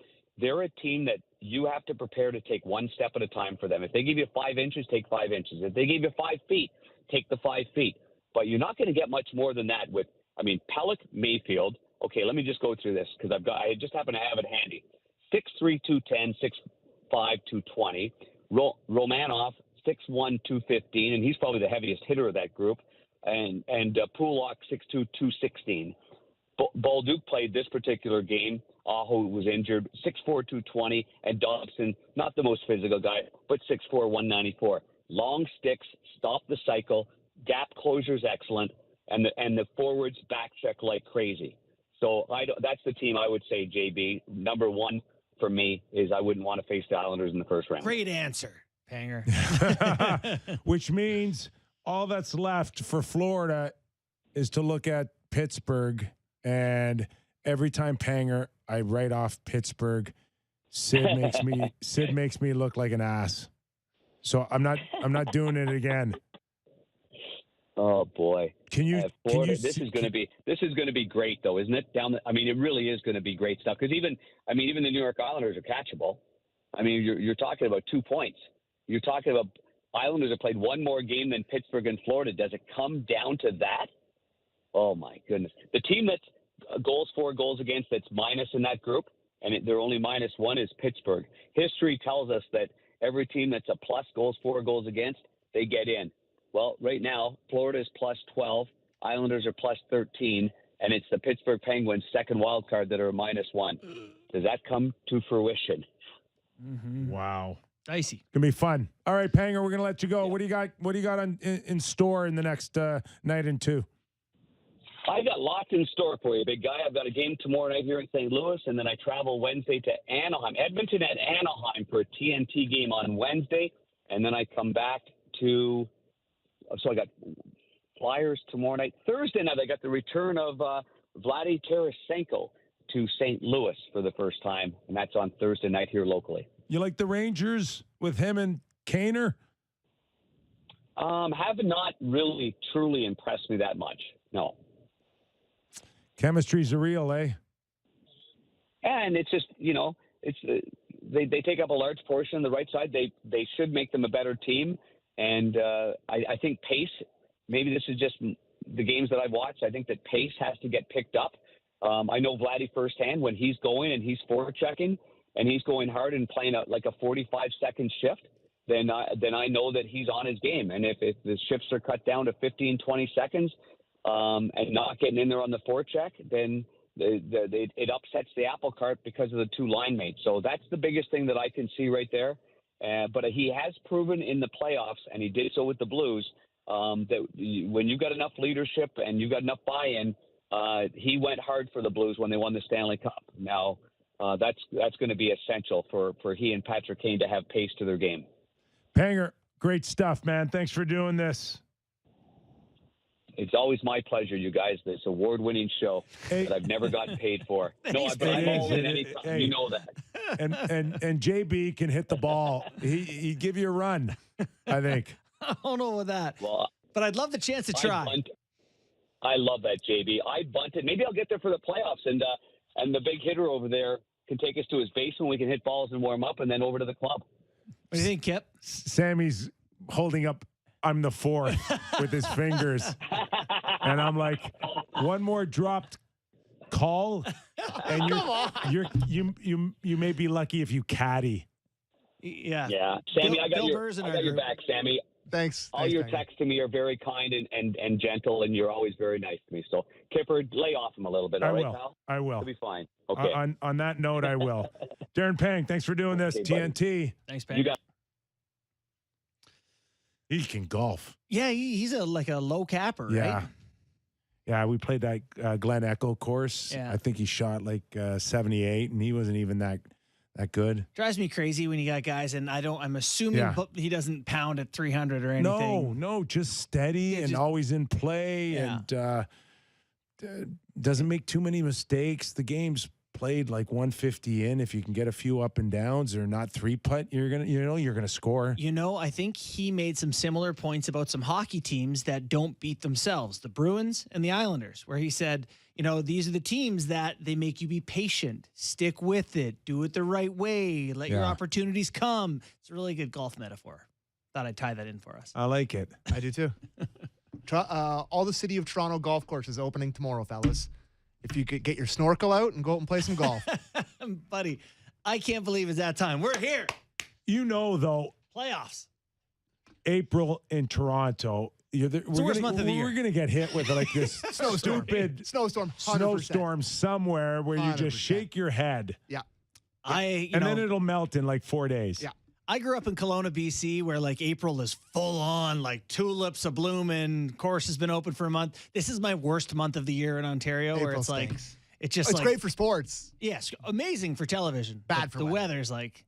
a team that you have to prepare to take one step at a time for them. If they give you 5 inches, take 5 inches. If they give you 5 feet, take the 5 feet. But you're not going to get much more than that with, Pellick, Mayfield. Okay, let me just go through this because I just happen to have it handy. 6'3", 210, 6'5", 220. Romanov, 6'1", 215, and he's probably the heaviest hitter of that group. And Pulak, 6'2", 216. Bolduc played this particular game. Aho was injured, 6'4", 220, and Dobson, not the most physical guy, but 6'4", 194. Long sticks, stop the cycle, gap closure is excellent, and the forwards back check like crazy. So that's the team I would say, JB. Number one for me is I wouldn't want to face the Islanders in the first round. Great answer, Panger. Which means all that's left for Florida is to look at Pittsburgh, and every time Panger, I write off Pittsburgh. Sid makes me look like an ass. So I'm not doing it again. Oh boy! Florida, this is going to be great, though, isn't it? It really is going to be great stuff because even the New York Islanders are catchable. You're talking about 2 points. You're talking about Islanders have played one more game than Pittsburgh and Florida. Does it come down to that? Oh, my goodness. The team that's four goals against that's minus in that group, and they're only -1 is Pittsburgh. History tells us that every team that's a plus four goals against, they get in. Well, right now, Florida is +12, Islanders are +13, and it's the Pittsburgh Penguins' second wild card that are -1. Does that come to fruition? Wow. Dicey. Gonna be fun. All right, Panger, we're gonna let you go. What do you got? What do you got in store in the next night and two? I got lots in store for you, big guy. I've got a game tomorrow night here in St. Louis, and then I travel Wednesday to Anaheim, Edmonton at Anaheim for a TNT game on Wednesday, and then I come back to. So I got Flyers tomorrow night. Thursday night, I got the return of Vladdy Tarasenko to St. Louis for the first time, and that's on Thursday night here locally. You like the Rangers with him and Kaner? Have not really truly impressed me that much. No. Chemistry's real, eh? And it's just, they take up a large portion on the right side. They should make them a better team. And I think pace, maybe this is just the games that I've watched, I think that pace has to get picked up. I know Vladdy firsthand when he's going and he's forechecking and he's going hard and playing like a 45-second shift, then I know that he's on his game. And if the shifts are cut down to 15, 20 seconds and not getting in there on the forecheck, then it upsets the apple cart because of the two line mates. So that's the biggest thing that I can see right there. But he has proven in the playoffs, and he did so with the Blues, that when you got enough leadership and you got enough buy-in, he went hard for the Blues when they won the Stanley Cup. Now, that's going to be essential for he and Patrick Kane to have pace to their game. Panger, great stuff, man. Thanks for doing this. It's always my pleasure, you guys. This award-winning show that I've never gotten paid for. No, I'm all in anytime. You know that. And JB can hit the ball. He'd give you a run, I think. I don't know with that. Well, but I'd love the chance to try. I love that, JB. I bunted. Maybe I'll get there for the playoffs, and the big hitter over there can take us to his basement. We can hit balls and warm up, and then over to the club. What do you think, Kip? Sammy's holding up I'm the fourth with his fingers. And I'm like, one more dropped call and you may be lucky if you caddy. Yeah. Yeah. Sammy, I got your your back, Sammy. Thanks. All your texts to me are very kind and gentle, and you're always very nice to me. So, Kyper, lay off him a little bit, all right, pal? I will. It'll be fine. Okay. On that note, I will. Darren Pang, thanks for doing this. TNT. Buddy. Thanks, Pang. You got He can golf. Yeah, he's a low capper, right? Yeah, we played that Glen Echo course. Yeah. I think he shot like 78, and he wasn't even that good. Drives me crazy when you got guys, and I'm assuming he doesn't pound at 300 or anything. No, just steady and always in play, and doesn't make too many mistakes. The game's played like 150 in. If you can get a few up and downs or not three putt, you're gonna score. I think he made some similar points about some hockey teams that don't beat themselves, the Bruins and the Islanders, where he said, these are the teams that they make you be patient, stick with it, do it the right way, let your opportunities come. It's a really good golf metaphor. Thought I'd tie that in for us. I like it. I do too. All the City of Toronto golf courses opening tomorrow, fellas. If you could get your snorkel out and go out and play some golf. Buddy, I can't believe it's that time. We're here. Though. Playoffs. April in Toronto. We're month of the year. We're going to get hit with like this stupid snowstorm 100%. snowstorm somewhere where you just 100%. shake your head. Yeah. And then it'll melt in like 4 days. Yeah. I grew up in Kelowna, BC, where like April is full on, like tulips are blooming. Course has been open for a month. This is my worst month of the year in Ontario, where it's stinks. It's just it's great for sports. Yes, amazing for television. Bad for the weather. weather's like.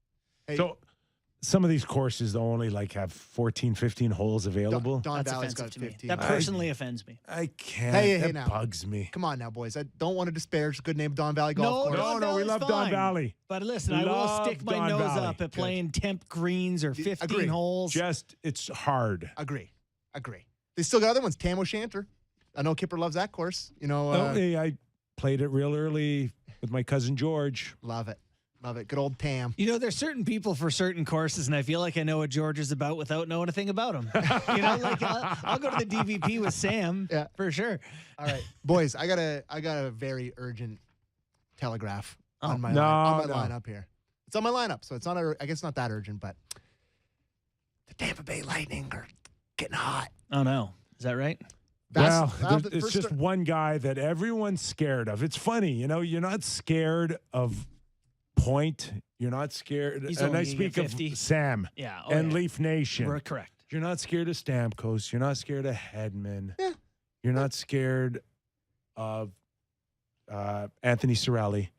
Hey, So some of these courses only like have 14, 15 holes available. Don That's Valley's offensive got to me. 15. That personally offends me. I can't. Hey, that now. bugs me. Come on now, boys. I don't want to disparage the good name of Don Valley Golf Course. Don No, we Valley's love Don fine. Valley. But listen, I will Love stick my Don nose Valley. up at playing temp greens or 15 Agree. holes. Just, it's hard. Agree. They still got other ones. Tam O'Shanter. I know Kyper loves that course. Hey, I played it real early with my cousin George. Love it. Love it. Good old Tam. You know, there's certain people for certain courses, and I feel like I know what George is about without knowing a thing about him. You know, like I'll go to the DVP with Sam for sure. All right, boys, I got a very urgent telegraph on my lineup here. It's on my lineup, so it's not. I guess not that urgent, but the Tampa Bay Lightning are getting hot. Oh no, is that right? It's just one guy that everyone's scared of. It's funny, you know. You're not scared of Point. You're not scared. And I speak of Sam and Leaf Nation. We're correct. You're not scared of Stamkos. You're not scared of Hedman. Yeah. You're not scared of Anthony Cirelli.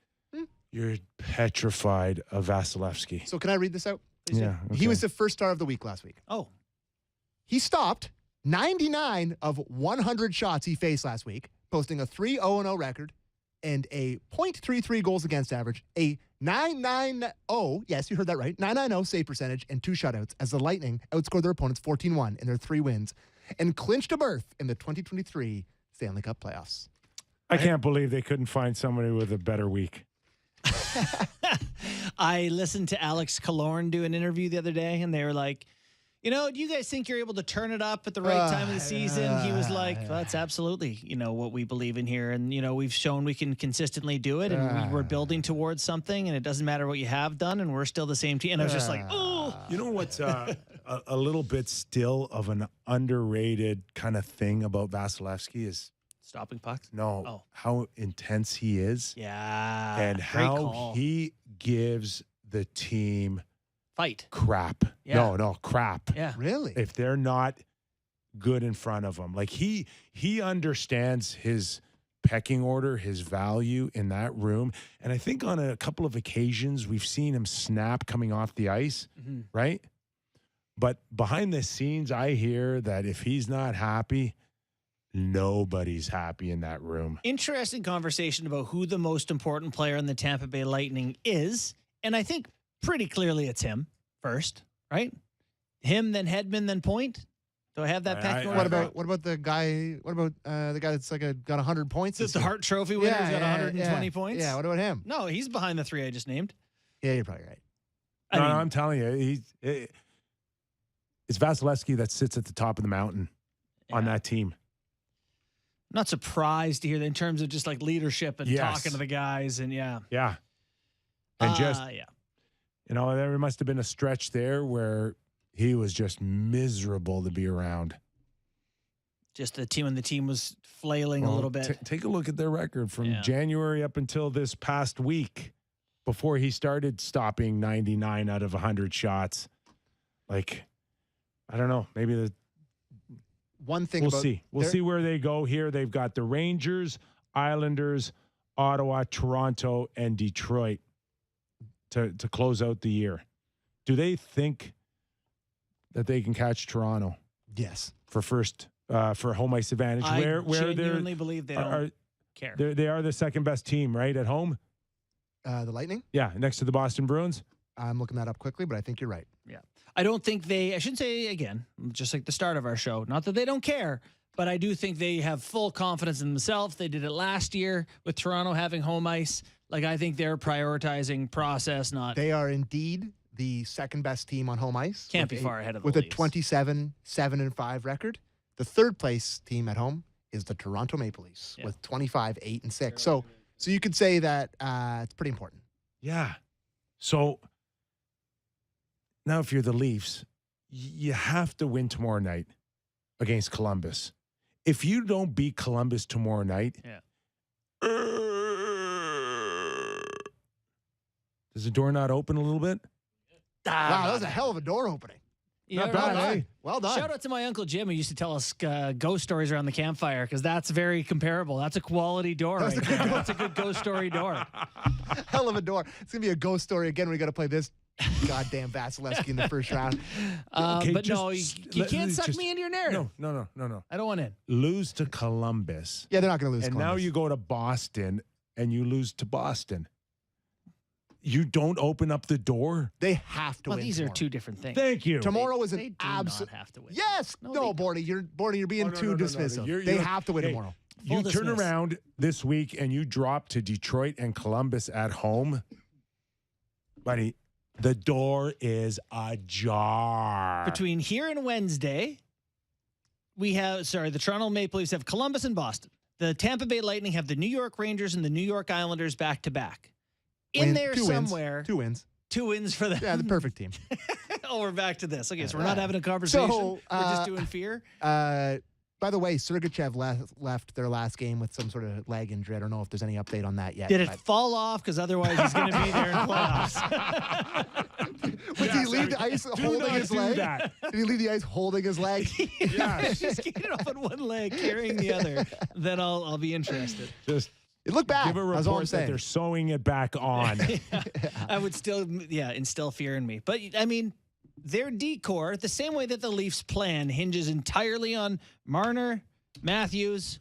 You're petrified of Vasilevsky. So can I read this out? Yeah. Okay. He was the first star of the week last week. Oh. He stopped 99 of 100 shots he faced last week, posting a 3-0-0 record and a .33 goals against average, a 990, yes, you heard that right, 990 save percentage, and 2 shutouts as the Lightning outscored their opponents 14-1 in their 3 wins and clinched a berth in the 2023 Stanley Cup playoffs. I can't believe they couldn't find somebody with a better week. I listened to Alex Killorn do an interview the other day, and they were like, you know, do you guys think you're able to turn it up at the right time of the season? He was like, well, that's absolutely, you know, what we believe in here. And, you know, we've shown we can consistently do it, and we're building towards something, and it doesn't matter what you have done, and we're still the same team. And I was just like, oh. You know what's a little bit still of an underrated kind of thing about Vasilevsky is stopping pucks? No, how intense he is. Yeah. And how he gives the team crap. Yeah. No, crap. Yeah. Really? If they're not good in front of him. Like he understands his pecking order, his value in that room. And I think on a couple of occasions we've seen him snap coming off the ice, right? But behind the scenes, I hear that if he's not happy, nobody's happy in that room. Interesting conversation about who the most important player in the Tampa Bay Lightning is. And I think pretty clearly it's him first, right? Him, then Hedman, then Point. Do I have that pack? What about the guy? What about the guy that's got 100 points? The Hart Trophy winner who's got 120 points? Yeah, what about him? No, he's behind the 3 I just named. Yeah, you're probably right. No, I'm telling you, it's Vasilevsky that sits at the top of the mountain on that team. I'm not surprised to hear that in terms of just like leadership and talking to the guys and Yeah. And you know, there must have been a stretch there where he was just miserable to be around. Just the team was flailing a little bit. Take a look at their record from January up until this past week before he started stopping 99 out of 100 shots. Like, I don't know, maybe the one thing we'll see where they go here. They've got the Rangers, Islanders, Ottawa, Toronto, and Detroit to close out the year. Do they think that they can catch Toronto? Yes. For home ice advantage. I where genuinely believe they don't care. They are the second best team, right, at home? The Lightning? Yeah, next to the Boston Bruins. I'm looking that up quickly, but I think you're right. Yeah. I don't think I shouldn't say, again, just like the start of our show, not that they don't care, but I do think they have full confidence in themselves. They did it last year with Toronto having home ice. Like, I think they're prioritizing process, not... They are indeed the second best team on home ice. Can't be far ahead of the With Leafs. a 27-7-5 record. The third place team at home is the Toronto Maple Leafs with 25-8-6. So you could say that it's pretty important. Yeah. So now if you're the Leafs, you have to win tomorrow night against Columbus. If you don't beat Columbus tomorrow night, does the door not open a little bit? Wow, that was a hell of a door opening. Yeah, not bad, eh? Well done. Shout out to my Uncle Jim who used to tell us ghost stories around the campfire because that's very comparable. That's a quality door right there. That's a good ghost story door. Hell of a door. It's going to be a ghost story again. We got to play this goddamn Vasilevsky in the first round. But no, you can't suck me into your narrative. No. I don't want in. Lose to Columbus. Yeah, they're not going to lose And Columbus. now you go to Boston and you lose to Boston. You don't open up the door? They have to win. These tomorrow. are two different things. Thank you. Tomorrow is They an do absolute. not have to win. Yes. No, Bordy, you're being too dismissive. You're They have to win tomorrow. You Full turn dismiss. around this week and you drop to Detroit and Columbus at home. Buddy, the door is ajar. Between here and Wednesday, the Toronto Maple Leafs have Columbus and Boston. The Tampa Bay Lightning have the New York Rangers and the New York Islanders back-to-back. In there somewhere. 2 wins. 2 wins for them. Yeah, the perfect team. Oh, we're back to this. Okay, so we're not having a conversation. So, we're just doing fear. By the way, Sergachev left their last game with some sort of leg injury. I don't know if there's any update on that yet. Did it fall off? Because otherwise he's going to be there in playoffs. Did he leave the ice holding his leg? That. Did he leave the ice holding his leg? Yes. Just get it off on one leg, carrying the other. Then I'll be interested. Just It looked bad. give a That's all I'm report that saying. they're sewing it back on. I would still, instill fear in me. But, I mean, their decor, the same way that the Leafs plan hinges entirely on Marner, Matthews,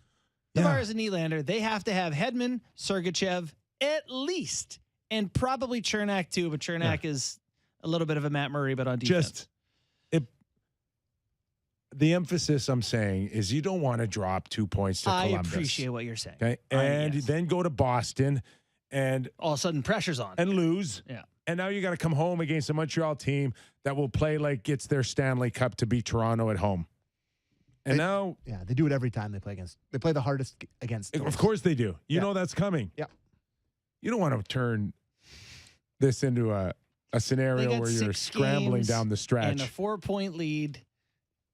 Tavares, and Nylander, they have to have Hedman, Sergachev, at least, and probably Chernak too, but Chernak is a little bit of a Matt Murray, but on defense. The emphasis I'm saying is you don't want to drop 2 points to I Columbus. appreciate what you're saying. Okay, and Yes. then go to Boston and All of a sudden, pressure's on. lose. Yeah. And now you got to come home against a Montreal team that will play like it's their Stanley Cup to beat Toronto at home. And now, Yeah, they do it every time they play against. They play the hardest against. of course they do. You Yeah. know that's coming. Yeah. You don't want to turn this into a scenario got where you're 6 scrambling games down the stretch. And a 4-point lead.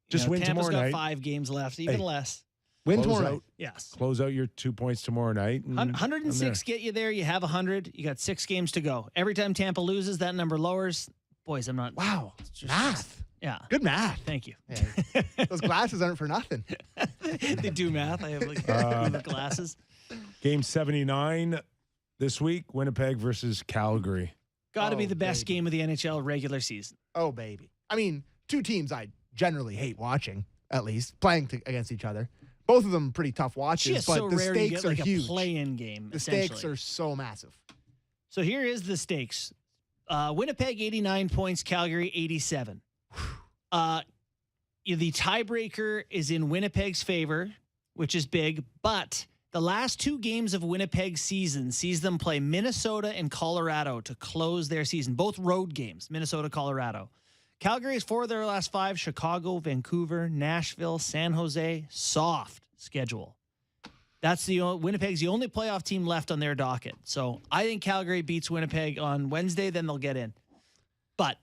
Just win Tampa's tomorrow got night. 5 games left, even Hey. less. Win Close tomorrow out. night. Yes. Close out your 2 points tomorrow night. and 106 get you there. You have 100. You got 6 games to go. Every time Tampa loses, that number lowers. Boys, I'm not. Wow, math. Yeah. Good math. Thank you. Yeah. Those glasses aren't for nothing. They do math. I have like the glasses. Game 79 this week, Winnipeg versus Calgary. Got to be Oh, the best baby. game of the NHL regular season. Oh, baby. I mean, 2 teams I generally hate watching, at least, playing against each other. Both of them pretty tough watches, It's but so the rare you stakes get like are a huge. play-in game. The stakes essentially. are so massive. So here is the stakes. Winnipeg 89 points, Calgary 87. The tiebreaker is in Winnipeg's favor, which is big, but the last 2 games of Winnipeg's season sees them play Minnesota and Colorado to close their season, both road games, Minnesota, Colorado. Calgary's 4 of their last 5, Chicago, Vancouver, Nashville, San Jose, soft schedule. That's Winnipeg's the only playoff team left on their docket. So I think Calgary beats Winnipeg on Wednesday, then they'll get in. But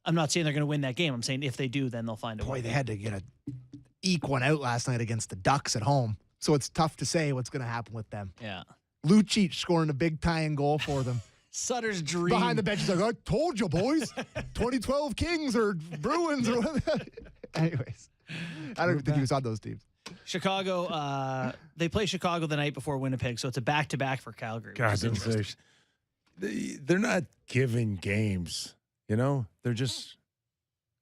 I'm not saying they're going to win that game. I'm saying if they do, then they'll find a way. Boy, they had to eke one out last night against the Ducks at home. So it's tough to say what's going to happen with them. Yeah. Lucic scoring a big tying goal for them. Sutter's dream. Behind the bench, he's like, I told you, boys. 2012 Kings or Bruins or whatever. Anyways, I don't think he was on those teams. Chicago, they play Chicago the night before Winnipeg, so it's a back-to-back for Calgary. which God, is interesting. they're not given games. You know, they're just.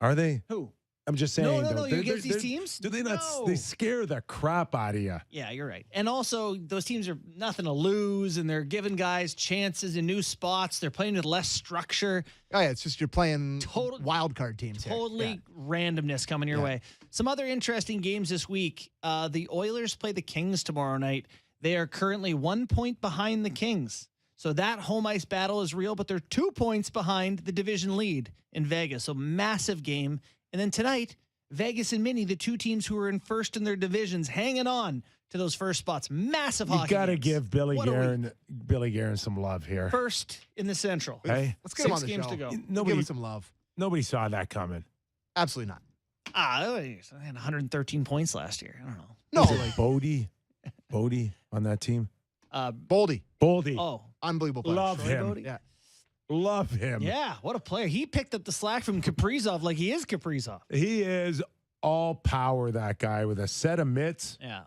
Are they? Who? I'm just saying. No, though, you against these teams? Do they not? No. They scare the crap out of you. Yeah, you're right. And also, those teams are nothing to lose, and they're giving guys chances in new spots. They're playing with less structure. Oh, yeah, it's just you're playing Total- wild card teams here. Totally randomness coming your Yeah. way. Some other interesting games this week. The Oilers play the Kings tomorrow night. They are currently 1 point behind the Kings. So that home ice battle is real, but they're 2 points behind the division lead in Vegas. So massive game. And then tonight, Vegas and Mini, the 2 teams who are in first in their divisions, hanging on to those first spots. Massive You hockey got to games. give Billy What a Guerin some love here. First in the Central. Hey, Let's get him 6 on the games show. to go. Give nobody, him some love. nobody saw that coming. Absolutely not. They had 113 points last year. I don't know. No, Was it like Bodie on that team. Boldy. Boldy, Oh, Unbelievable player. love Troy him. Bodie? Yeah. Love him. yeah. What a player. He picked up the slack from Kaprizov like he is Kaprizov. He is all power. That guy with a set of mitts. Yeah.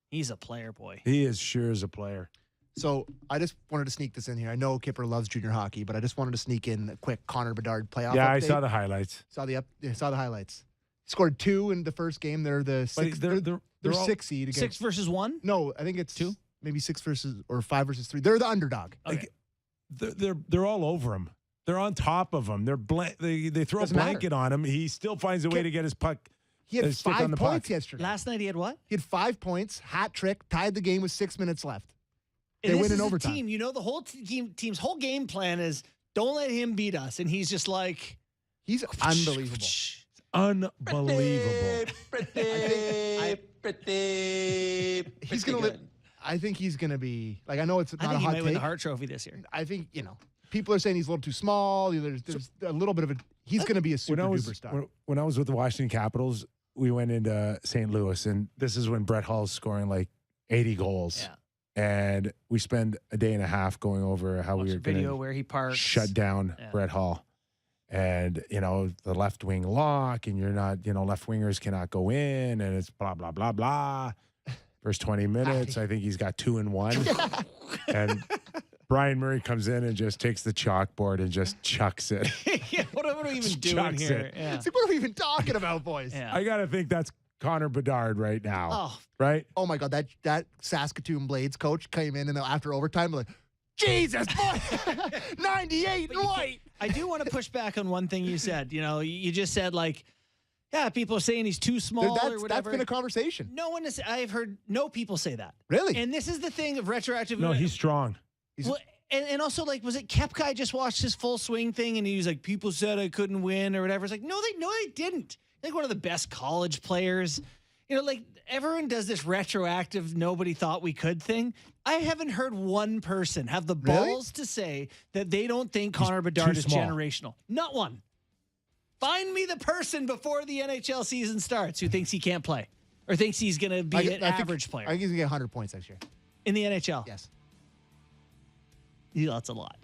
He's a player, boy. He is sure as a player. So I just wanted to sneak this in here. I know Kyper loves junior hockey, but I just wanted to sneak in a quick Connor Bedard playoff Yeah, I update. saw the highlights. Saw the highlights. Scored 2 in the first game. They're the But sixth. they're They're all- 6 seed against. 6 versus 1? No, I think it's 2. maybe 6 versus or 5 versus 3. They're the underdog. Okay. They're all over him. They're on top of him. They throw Doesn't a matter. blanket on him. He still finds a way to get his puck. He had Stick on 5 the points puck. yesterday. Last night he had what? He had 5 points, hat trick, tied the game with 6 minutes left. And They this win in is a overtime. team. You know, the whole team's whole game plan is Don't let him beat us. And he's just like, He's unbelievable. Unbelievable. He's going to live. I think he's going to be, like, I know it's I not think a he hot might win the take. Hart Trophy this year. I think, people are saying he's a little too small. There's a little bit of he's going to be a super duper star. When I was with the Washington Capitals, we went into St. Louis, and this is when Brett Hull's scoring like 80 goals. Yeah. And we spend a day and a half going over how Watch we a were going video to where he parks. shut down Brett Hull. And, the left wing lock, and you're not, left wingers cannot go in, and it's blah, blah, blah, blah. First 20 minutes, I think he's got 2 and 1. And Brian Murray comes in and just takes the chalkboard and just chucks it. Yeah, what are we even doing chucks here? it. Yeah. It's like, what are we even talking about, boys? Yeah. I got to think that's Connor Bedard right now. Oh. Right? Oh, my God. That Saskatoon Blades coach came in and after overtime, like, Jesus, boy, 98 and white. I do want to push back on one thing you said. You just said, like, yeah, people are saying he's too small or whatever. That's been a conversation. No one is. I've heard no people say that. Really? And this is the thing of retroactive. No, he's strong. Well, and also, like, was it Kepka just watched his full swing thing and he was like, people said I couldn't win or whatever. It's like, no, they didn't. Like one of the best college players. Like everyone does this retroactive nobody thought we could thing. I haven't heard one person have the balls to say that they don't think Connor Bedard is generational. Not one. Find me the person before the NHL season starts who thinks he can't play or thinks he's going to be an average player. I think he's going to get 100 points next year. In the NHL? Yes. Yeah, that's a lot.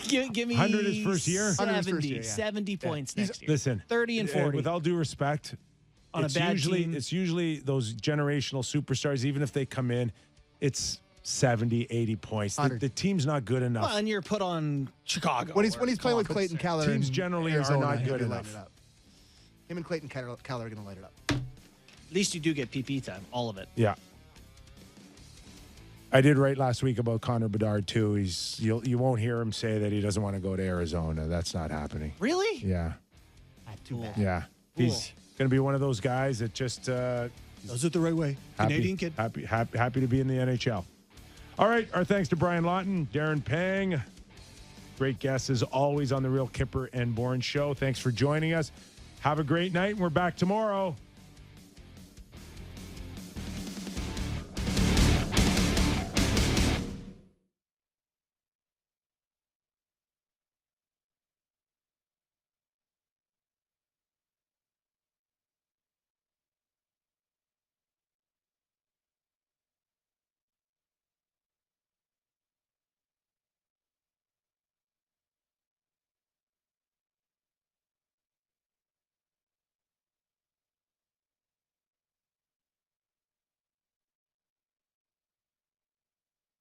give me 100 his first year? 70 points next year. Listen, 30 and 40. With all due respect, on a bad team. It's usually those generational superstars, even if they come in, it's 70, 80 points. The team's not good enough. Well, and you're put on Chicago. When he's playing with Clayton Keller, teams generally are not good enough. Him and Clayton Keller are going to light it up. At least you do get PP time, all of it. Yeah. I did write last week about Connor Bedard too. You won't hear him say that he doesn't want to go to Arizona. That's not happening. Really? Yeah. Not too bad. Yeah. He's going to be one of those guys that just does it the right way. Canadian kid. Happy to be in the NHL. All right. Our thanks to Brian Lawton, Darren Pang. Great guests as always on the Real Kyper and Bourne Show. Thanks for joining us. Have a great night, and we're back tomorrow.